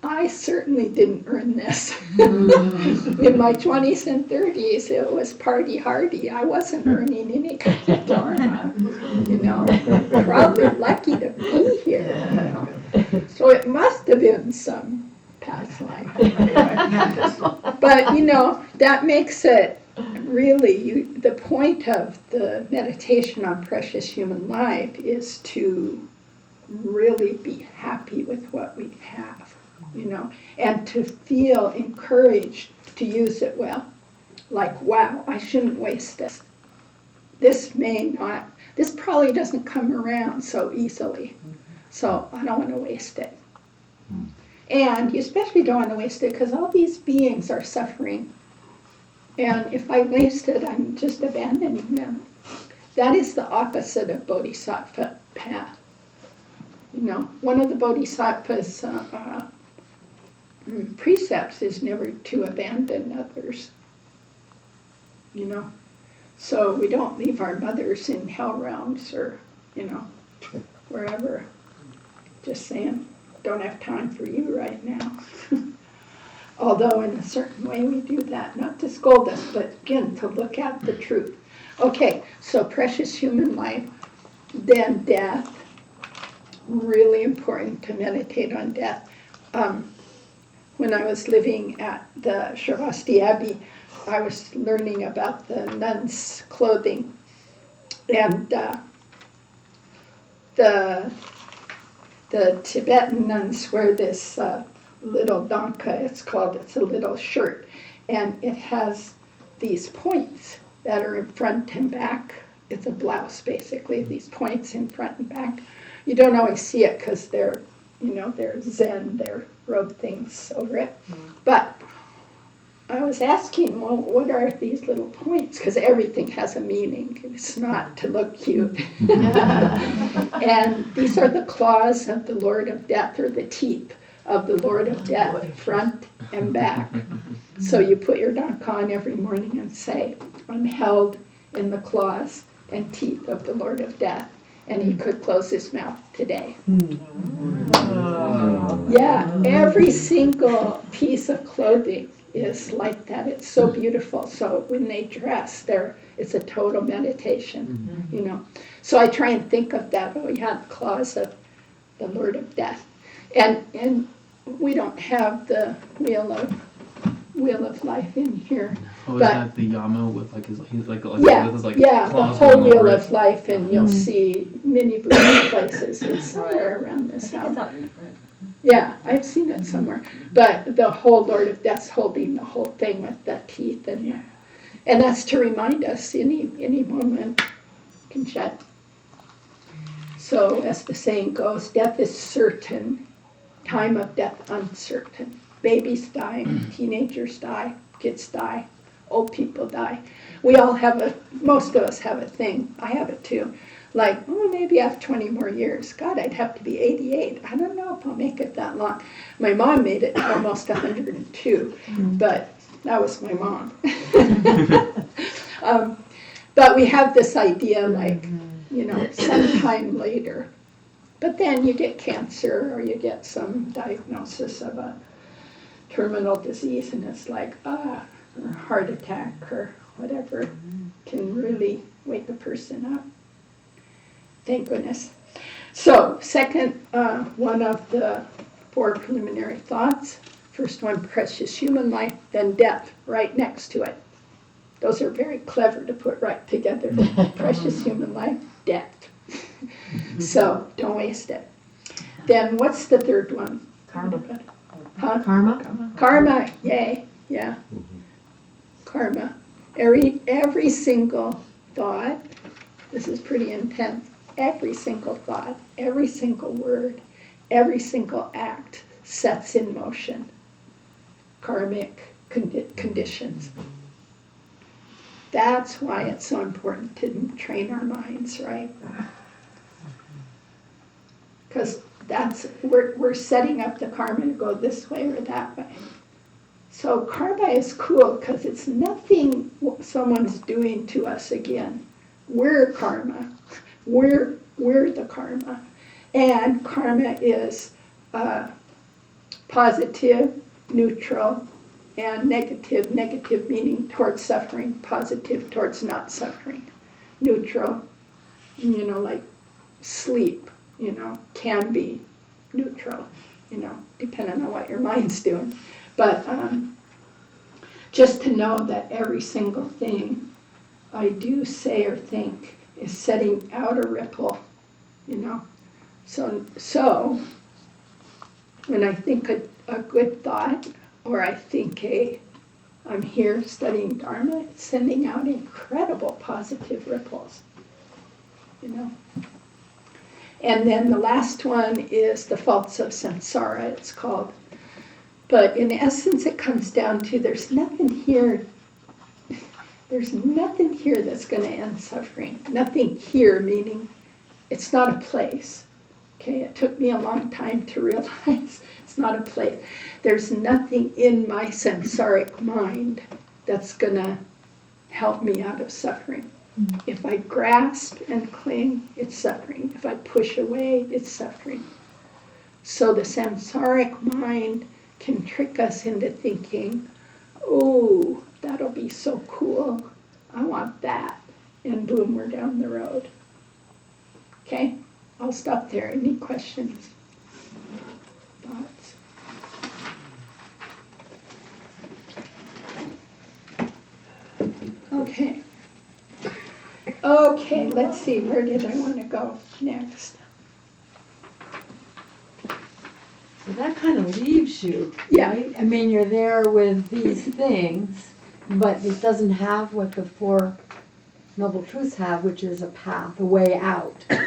I certainly didn't earn this. In my 20s and 30s, it was party hardy. I wasn't earning any kind of dharma, Probably lucky to be here. So it must have been some past life. But, that makes it really, the point of the meditation on precious human life is to really be happy with what we have. And to feel encouraged to use it well. Like, wow, I shouldn't waste this. This probably doesn't come around so easily. So I don't want to waste it. And you especially don't want to waste it because all these beings are suffering. And if I waste it, I'm just abandoning them. That is the opposite of bodhisattva path. One of the bodhisattva's precepts is never to abandon others. So we don't leave our mothers in hell realms or, wherever. Just saying, don't have time for you right now. Although in a certain way we do that, not to scold us, but again, to look at the truth. Okay, so precious human life, then death. really important to meditate on death. When I was living at the Sravasti Abbey, I was learning about the nuns' clothing. And the Tibetan nuns wear this little danka, it's a little shirt. And it has these points that are in front and back. It's a blouse, basically, these points in front and back. You don't always see it because they're Zen, they're robe things over it. But I was asking, well, what are these little points? Because everything has a meaning. It's not to look cute. And these are the claws of the Lord of Death, or the teeth of the Lord of Death, front and back. So you put your danka on every morning and say, I'm held in the claws and teeth of the Lord of Death. And he could close his mouth today. Yeah, every single piece of clothing is like that. It's so beautiful. So when they dress, it's a total meditation, you know. So I try and think of that. Oh, yeah, the claws of the Lord of Death. And we don't have the wheel of life in here. Oh, is But- that the Yama with like his Yeah, with his like yeah, the claws whole going wheel over of it? life, and you'll see many Buddhist places. It's somewhere around this It's house. not- Yeah, I've seen it somewhere. But the whole Lord of Death's holding the whole thing with the teeth, and that's to remind us any moment can shed. So as the saying goes, death is certain, time of death uncertain. Babies die, teenagers die, kids die, old people die. We all most of us have a thing. I have it too. Like, oh, maybe I have 20 more years. God, I'd have to be 88. I don't know if I'll make it that long. My mom made it to almost 102, but that was my mom. But we have this idea like, sometime later. But then you get cancer or you get some diagnosis of a terminal disease, and it's like, or a heart attack or whatever can really wake a person up. Thank goodness. So, second, one of the 4 preliminary thoughts. First one, precious human life, then death, right next to it. Those are very clever to put right together. Precious human life, death. So, don't waste it. Then what's the third one? Karma. Huh? Karma? Karma, yay, yeah. Karma. Every single thought, this is pretty intense, every single thought, every single word, every single act sets in motion karmic conditions. That's why it's so important to train our minds, right? Because we're setting up the karma to go this way or that way. So karma is cool because it's nothing someone's doing to us again. We're karma. We're the karma. And karma is positive, neutral, and negative. Negative meaning towards suffering, positive towards not suffering. Neutral, like sleep, can be neutral, depending on what your mind's doing. But just to know that every single thing I do, say, or think is setting out a ripple, So when I think a good thought, or I think I'm here studying Dharma, it's sending out incredible positive ripples, And then the last one is the faults of samsara, it's called. But in essence, it comes down to there's nothing here that's going to end suffering. Nothing here, meaning it's not a place. Okay, it took me a long time to realize it's not a place. There's nothing in my samsaric mind that's going to help me out of suffering. If I grasp and cling, it's suffering. If I push away, it's suffering. So the samsaric mind can trick us into thinking, oh, that'll be so cool. I want that. And boom, we're down the road. Okay? I'll stop there. Any questions? Thoughts? Okay. Okay, let's see, where did I want to go next? So that kind of leaves you, Yeah. right? I mean, you're there with these things, but it doesn't have what the Four Noble Truths have, which is a path, a way out. 'Cause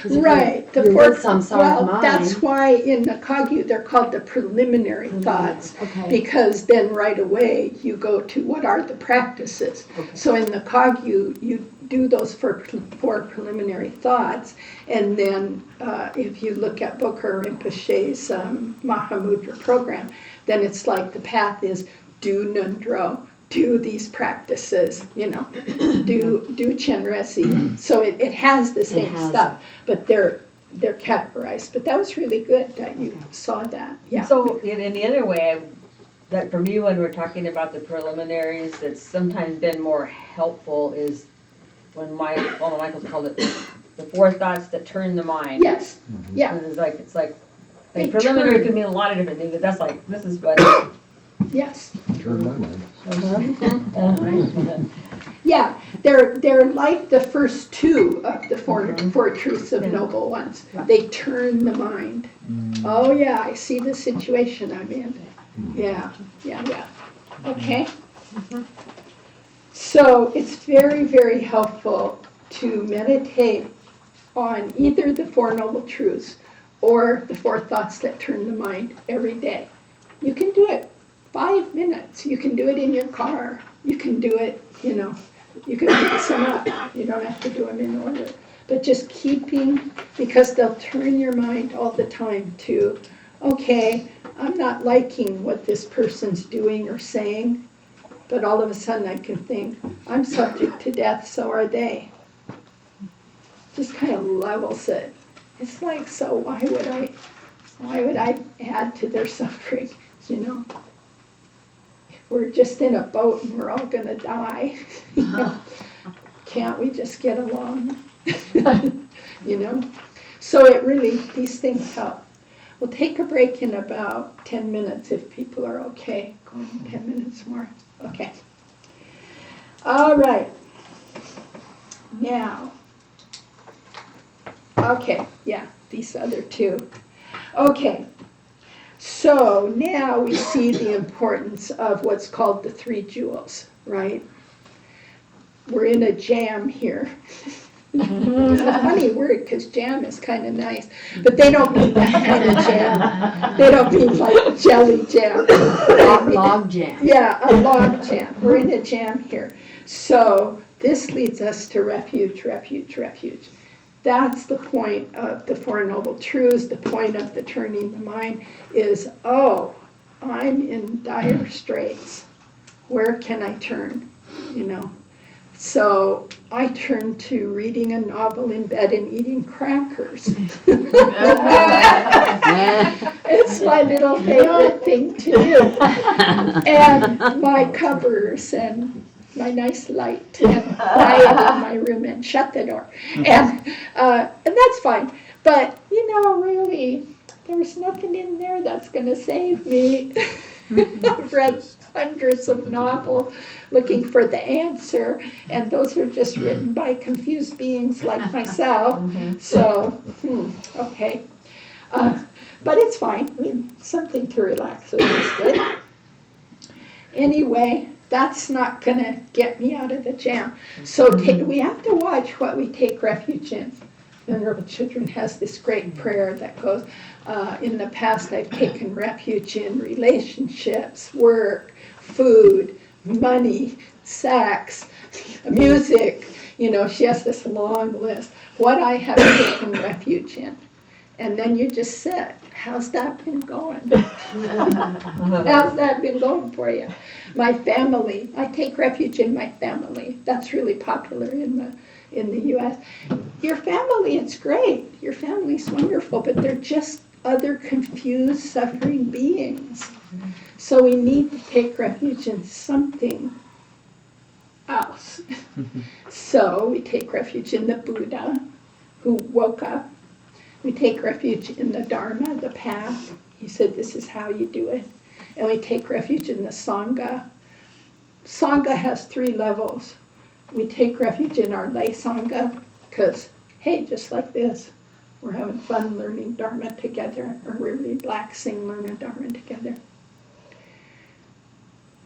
if you're- Right. you're with samsara Well, that's mind. why in the Kagyu, they're called the preliminary thoughts. Okay. Because then right away, you go to what are the practices. Okay. So in the Kagyu, you do those four preliminary thoughts, and then if you look at Bokar Rinpoche's Mahamudra program, then it's like the path is do Nundro, do these practices, do Chenrezig. So it has the same has stuff, but they're categorized. But that was really good that you saw that, yeah. So, in the other way, that for me, when we're talking about the preliminaries, that's sometimes been more helpful is when Michael's called it the four thoughts that turn the mind. Yes, yeah, It's like They preliminary turn. can mean a lot of different things, but that's like, this is what. yes. Turn my mind. Yeah, they're like the first two of the four truths of noble ones. They turn the mind. Oh yeah, I see the situation I'm in. Yeah. Okay. So it's very, very helpful to meditate on either the Four Noble Truths or the four thoughts that turn the mind every day. You can do it 5 minutes. You can do it in your car. You can do it, you can mix them up. You don't have to do them in order. But just keeping, because they'll turn your mind all the time to, okay, I'm not liking what this person's doing or saying, but all of a sudden I can think, I'm subject to death, so are they. Just kind of levels it. It's like, so why would I add to their suffering, We're just in a boat and we're all gonna die. Can't we just get along? So it really, these things help. We'll take a break in about 10 minutes if people are okay. Going 10 minutes more. Okay. All right. Now. Okay, yeah, these other two. Okay. So now we see the importance of what's called the three jewels, right? We're in a jam here. It's a funny word because jam is kind of nice, but they don't mean that kind of jam. They don't mean like jelly jam. Log jam. Yeah, a log jam. We're in a jam here. So this leads us to refuge, refuge, refuge. That's the point of the Four Noble Truths. The point of the turning the mind is, oh, I'm in dire straits. Where can I turn? So I turn to reading a novel in bed and eating crackers. It's my little favorite thing to do. And my covers and my nice light and quiet in my room and shut the door. And that's fine. But, really, there's nothing in there that's going to save me. I've read hundreds of novels looking for the answer, and those are just written by confused beings like myself. So, okay. But it's fine. Something to relax with is good. Anyway, that's not going to get me out of the jam. So we have to watch what we take refuge in. Venerable Children has this great prayer that goes, in the past I've taken refuge in relationships, work, food, money, sex, music. She has this long list. What I have taken refuge in. And then you just sit. How's that been going? How's that been going for you? My family. I take refuge in my family. That's really popular in the U.S. Your family, it's great. Your family's wonderful, but they're just other confused, suffering beings. So we need to take refuge in something else. So we take refuge in the Buddha, who woke up We take refuge in the Dharma, the path. He said this is how you do it. And we take refuge in the Sangha. Sangha has 3 levels. We take refuge in our lay Sangha because, hey, just like this, we're having fun learning Dharma together, or we're relaxing learning Dharma together.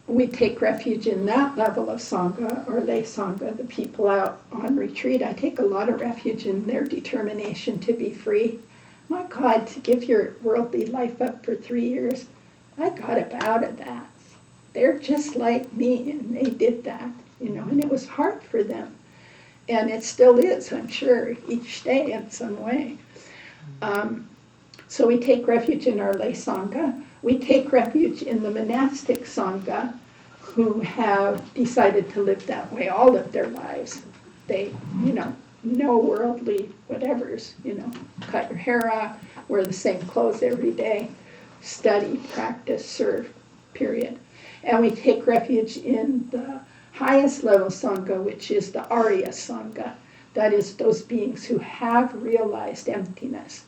We take refuge in that level of Sangha, or lay Sangha, the people out on retreat. I take a lot of refuge in their determination to be free. My God, to give your worldly life up for 3 years, I got up out of that. They're just like me, and they did that, and it was hard for them. And it still is, I'm sure, each day in some way. So we take refuge in our lay Sangha. We take refuge in the monastic Sangha who have decided to live that way all of their lives. They, no worldly whatevers, cut your hair off, wear the same clothes every day, study, practice, serve, period. And we take refuge in the highest level Sangha, which is the Arya Sangha. That is those beings who have realized emptiness.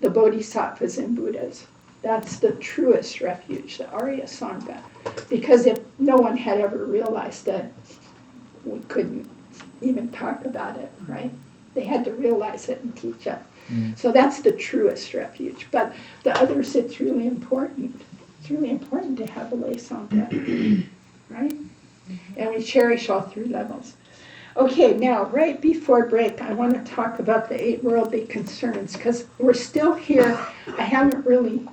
The Bodhisattvas and Buddhas. That's the truest refuge, the Arya Sangha. Because if no one had ever realized it, we couldn't even talk about it, right? They had to realize it and teach it. So that's the truest refuge. But the others, it's really important. It's really important to have a lay Sangha, right? And we cherish all 3 levels. Okay, now, right before break, I want to talk about the 8 worldly concerns, because we're still here. I haven't really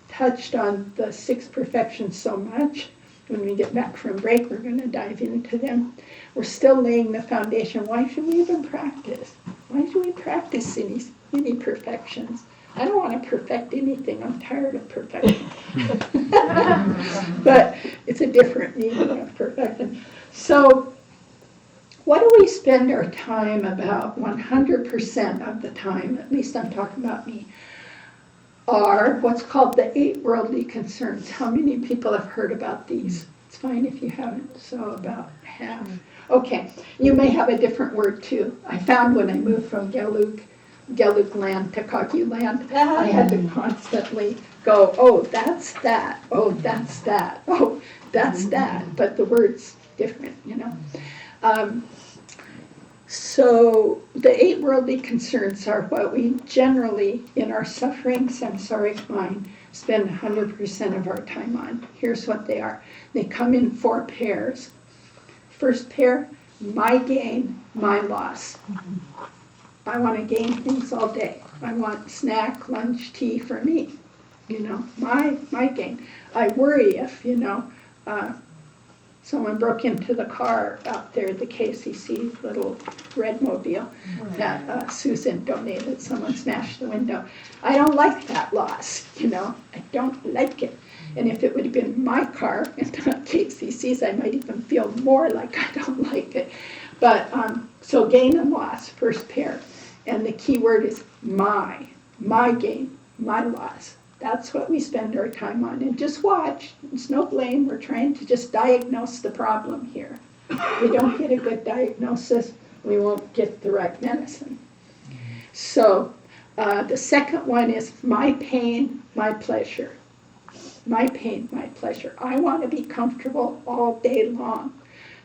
touched on the 6 perfections so much. When we get back from break, we're going to dive into them. We're still laying the foundation. Why should we even practice? Why should we practice any perfections? I don't want to perfect anything. I'm tired of perfection. But it's a different meaning of perfection. So what do we spend our time about 100% of the time, at least I'm talking about me, are what's called the 8 worldly concerns. How many people have heard about these? It's fine if you haven't, so about half. Okay, you may have a different word too. I found when I moved from Gelug land to Kagyu land, I had to constantly go, oh, that's that, oh, that's that, oh, that's that, but the word's different, So the 8 worldly concerns are what we generally, in our suffering samsaric mind, spend 100% of our time on. Here's what they are. They come in 4 pairs. First pair, my gain, my loss. I want to gain things all day. I want snack, lunch, tea for me. My gain. I worry if, someone broke into the car out there, the KCC little red mobile that Susan donated. Someone smashed the window. I don't like that loss, I don't like it. And if it would have been my car and not KCC's, I might even feel more like I don't like it. But so gain and loss, first pair. And the key word is my gain, my loss. That's what we spend our time on. And just watch. It's no blame. We're trying to just diagnose the problem here. If we don't get a good diagnosis, we won't get the right medicine. So the second one is my pain, my pleasure. My pain, my pleasure. I want to be comfortable all day long.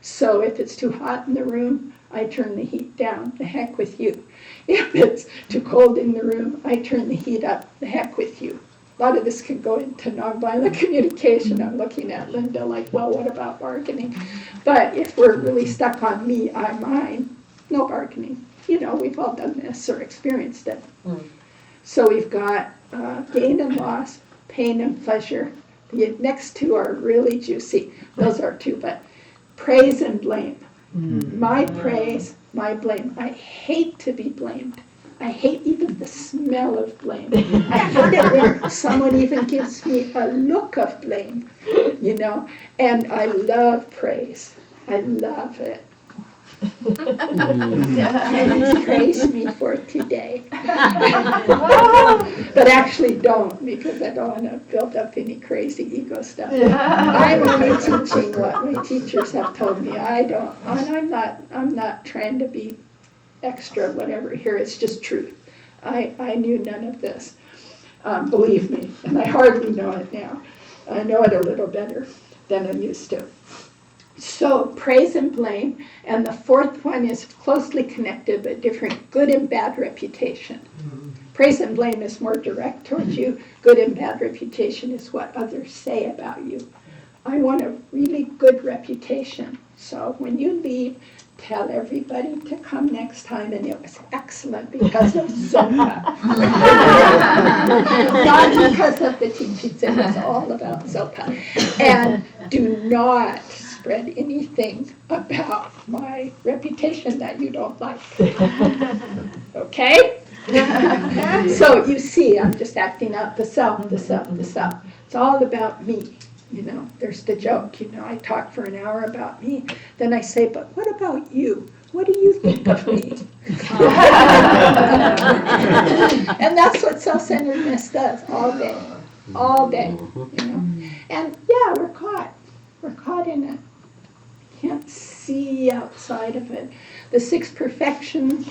So if it's too hot in the room, I turn the heat down. The heck with you. If it's too cold in the room, I turn the heat up. The heck with you. A lot of this could go into nonviolent communication. I'm looking at Linda like, well, what about bargaining? But if we're really stuck on me, I, mine, no bargaining. We've all done this or experienced it. So we've got gain and loss, pain and pleasure. The next 2 are really juicy. Those are 2, but praise and blame. My praise, my blame. I hate to be blamed. I hate even the smell of blame. I hate it when someone even gives me a look of blame, and I love praise. I love it. Please praise me for today. But actually don't, because I don't want to build up any crazy ego stuff. I'm only teaching what my teachers have told me. I'm not trying to be extra whatever here. It's just truth. I knew none of this, believe me, and I hardly know it now. I know it a little better than I used to. So praise and blame, and the fourth one is closely connected but different, good and bad reputation. Praise and blame is more direct towards you. Good and bad reputation is what others say about you. I want a really good reputation. So when you leave, tell everybody to come next time, and it was excellent because of Zopa. Not because of the teachings, it was all about Zopa. And do not spread anything about my reputation that you don't like. Okay? So you see, I'm just acting out the self, the self, the self. It's all about me. You know, there's the joke, you know, I talk for an hour about me. Then I say, but what about you? What do you think of me? And that's what self-centeredness does all day, you know. And yeah, we're caught in it. Can't see outside of it. The six perfections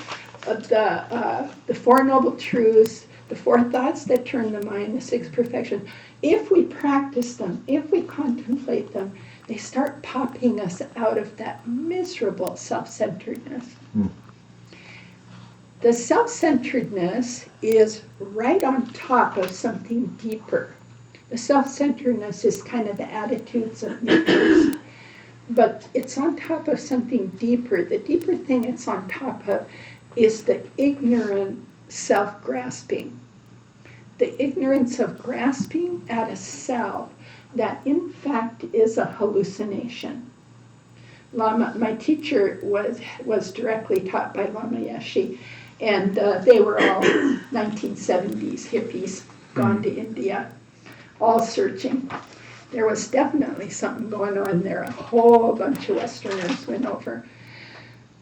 of the Four Noble Truths, the four thoughts that turn the mind, the six perfections. If we practice them, if we contemplate them, they start popping us out of that miserable self-centeredness. The self-centeredness is right on top of something deeper. The self-centeredness is kind of the attitudes of nature, but it's on top of something deeper. The deeper thing it's on top of is the ignorant self-grasping. The ignorance of grasping at a self that in fact is a hallucination. My teacher was directly taught by Lama Yeshe, and they were all 1970s hippies, gone to India, all searching. There was definitely something going on there. A whole bunch of Westerners went over.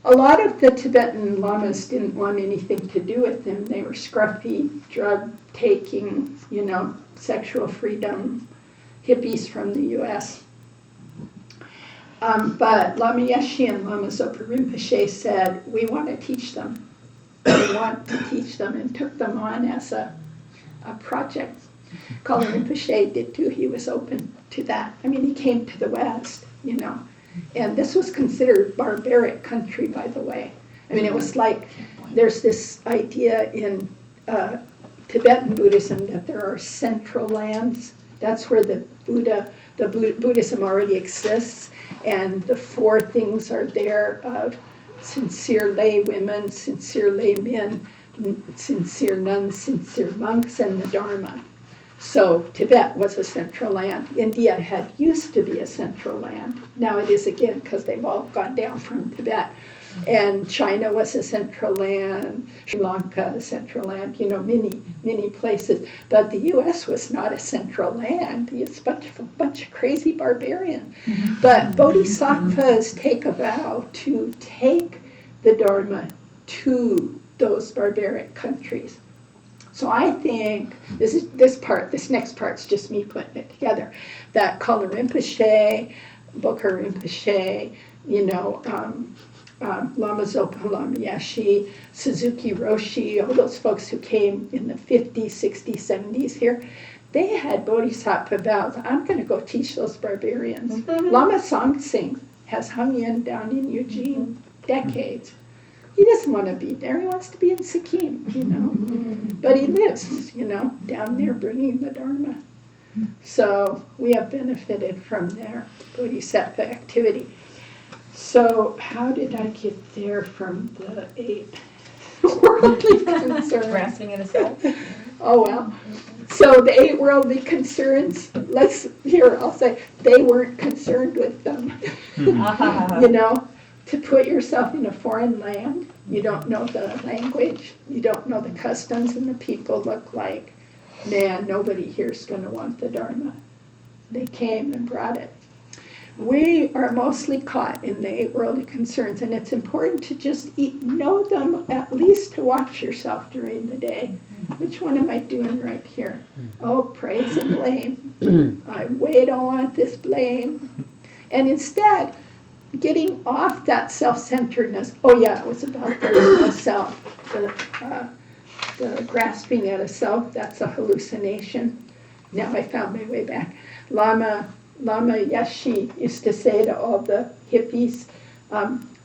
A lot of the Tibetan lamas didn't want anything to do with them. They were scruffy, drug-taking, you know, sexual freedom hippies from the U.S. But Lama Yeshe and Lama Zopa Rinpoche said, we want to teach them. We want to teach them, and took them on as a project. Kalma Rinpoche did too. He was open to that. I mean, he came to the West, you know. And this was considered barbaric country, by the way. I mean, it was like there's this idea in Tibetan Buddhism that there are central lands. That's where the Buddhism already exists, and the four things are there of sincere lay women, sincere lay men, sincere nuns, sincere monks, and the Dharma. So Tibet was a central land. India had used to be a central land. Now it is again because they've all gone down from Tibet. And China was a central land, Sri Lanka a central land, you know, many places. But the U.S. was not a central land. It's a bunch of crazy barbarians. But bodhisattvas take a vow to take the Dharma to those barbaric countries. So I think this next part's just me putting it together. That Kalma Rinpoche, Bokar Rinpoche, you know, Lama Zopa, Lama Yeshe, Suzuki Roshi, all those folks who came in the 50s, 60s, 70s here, they had bodhisattva vows. I'm going to go teach those barbarians. Lama Songtsing has hung in down in Eugene decades. He doesn't want to be there. He wants to be in Sikkim, you know. But he lives, you know, down there bringing the Dharma. So we have benefited from their bodhisattva activity. So how did I get there from the 8 worldly concerns? Grasping at a self. Oh, well. So the 8 worldly concerns, I'll say, they weren't concerned with them. You know, to put yourself in a foreign land, you don't know the language, you don't know the customs, and the people look like, man, nobody here's going to want the Dharma. They came and brought it. We are mostly caught in the 8 worldly concerns, and it's important to just know them, at least to watch yourself during the day. Which one am I doing right here? Oh, praise and blame. I way don't want this blame. And instead, getting off that self-centeredness. Oh yeah, it was about the self. the grasping at a self, that's a hallucination. Now I found my way back. Lama Yeshe used to say to all the hippies,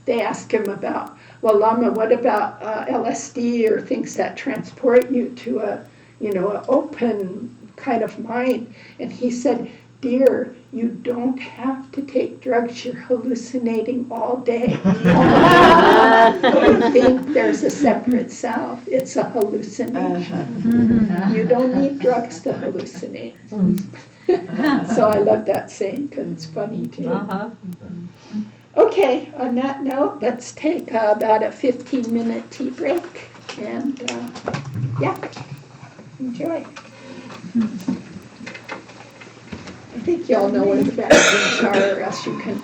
they ask him about, well, Lama, what about LSD or things that transport you to a, an open kind of mind? And he said, dear, you don't have to take drugs. You're hallucinating all day. You think there's a separate self. It's a hallucination. You don't need drugs to hallucinate. So I love that saying because it's funny too. Uh-huh. Okay, on that note, let's take about a 15-minute tea break and enjoy. I think you all know where the bathrooms are, or else you can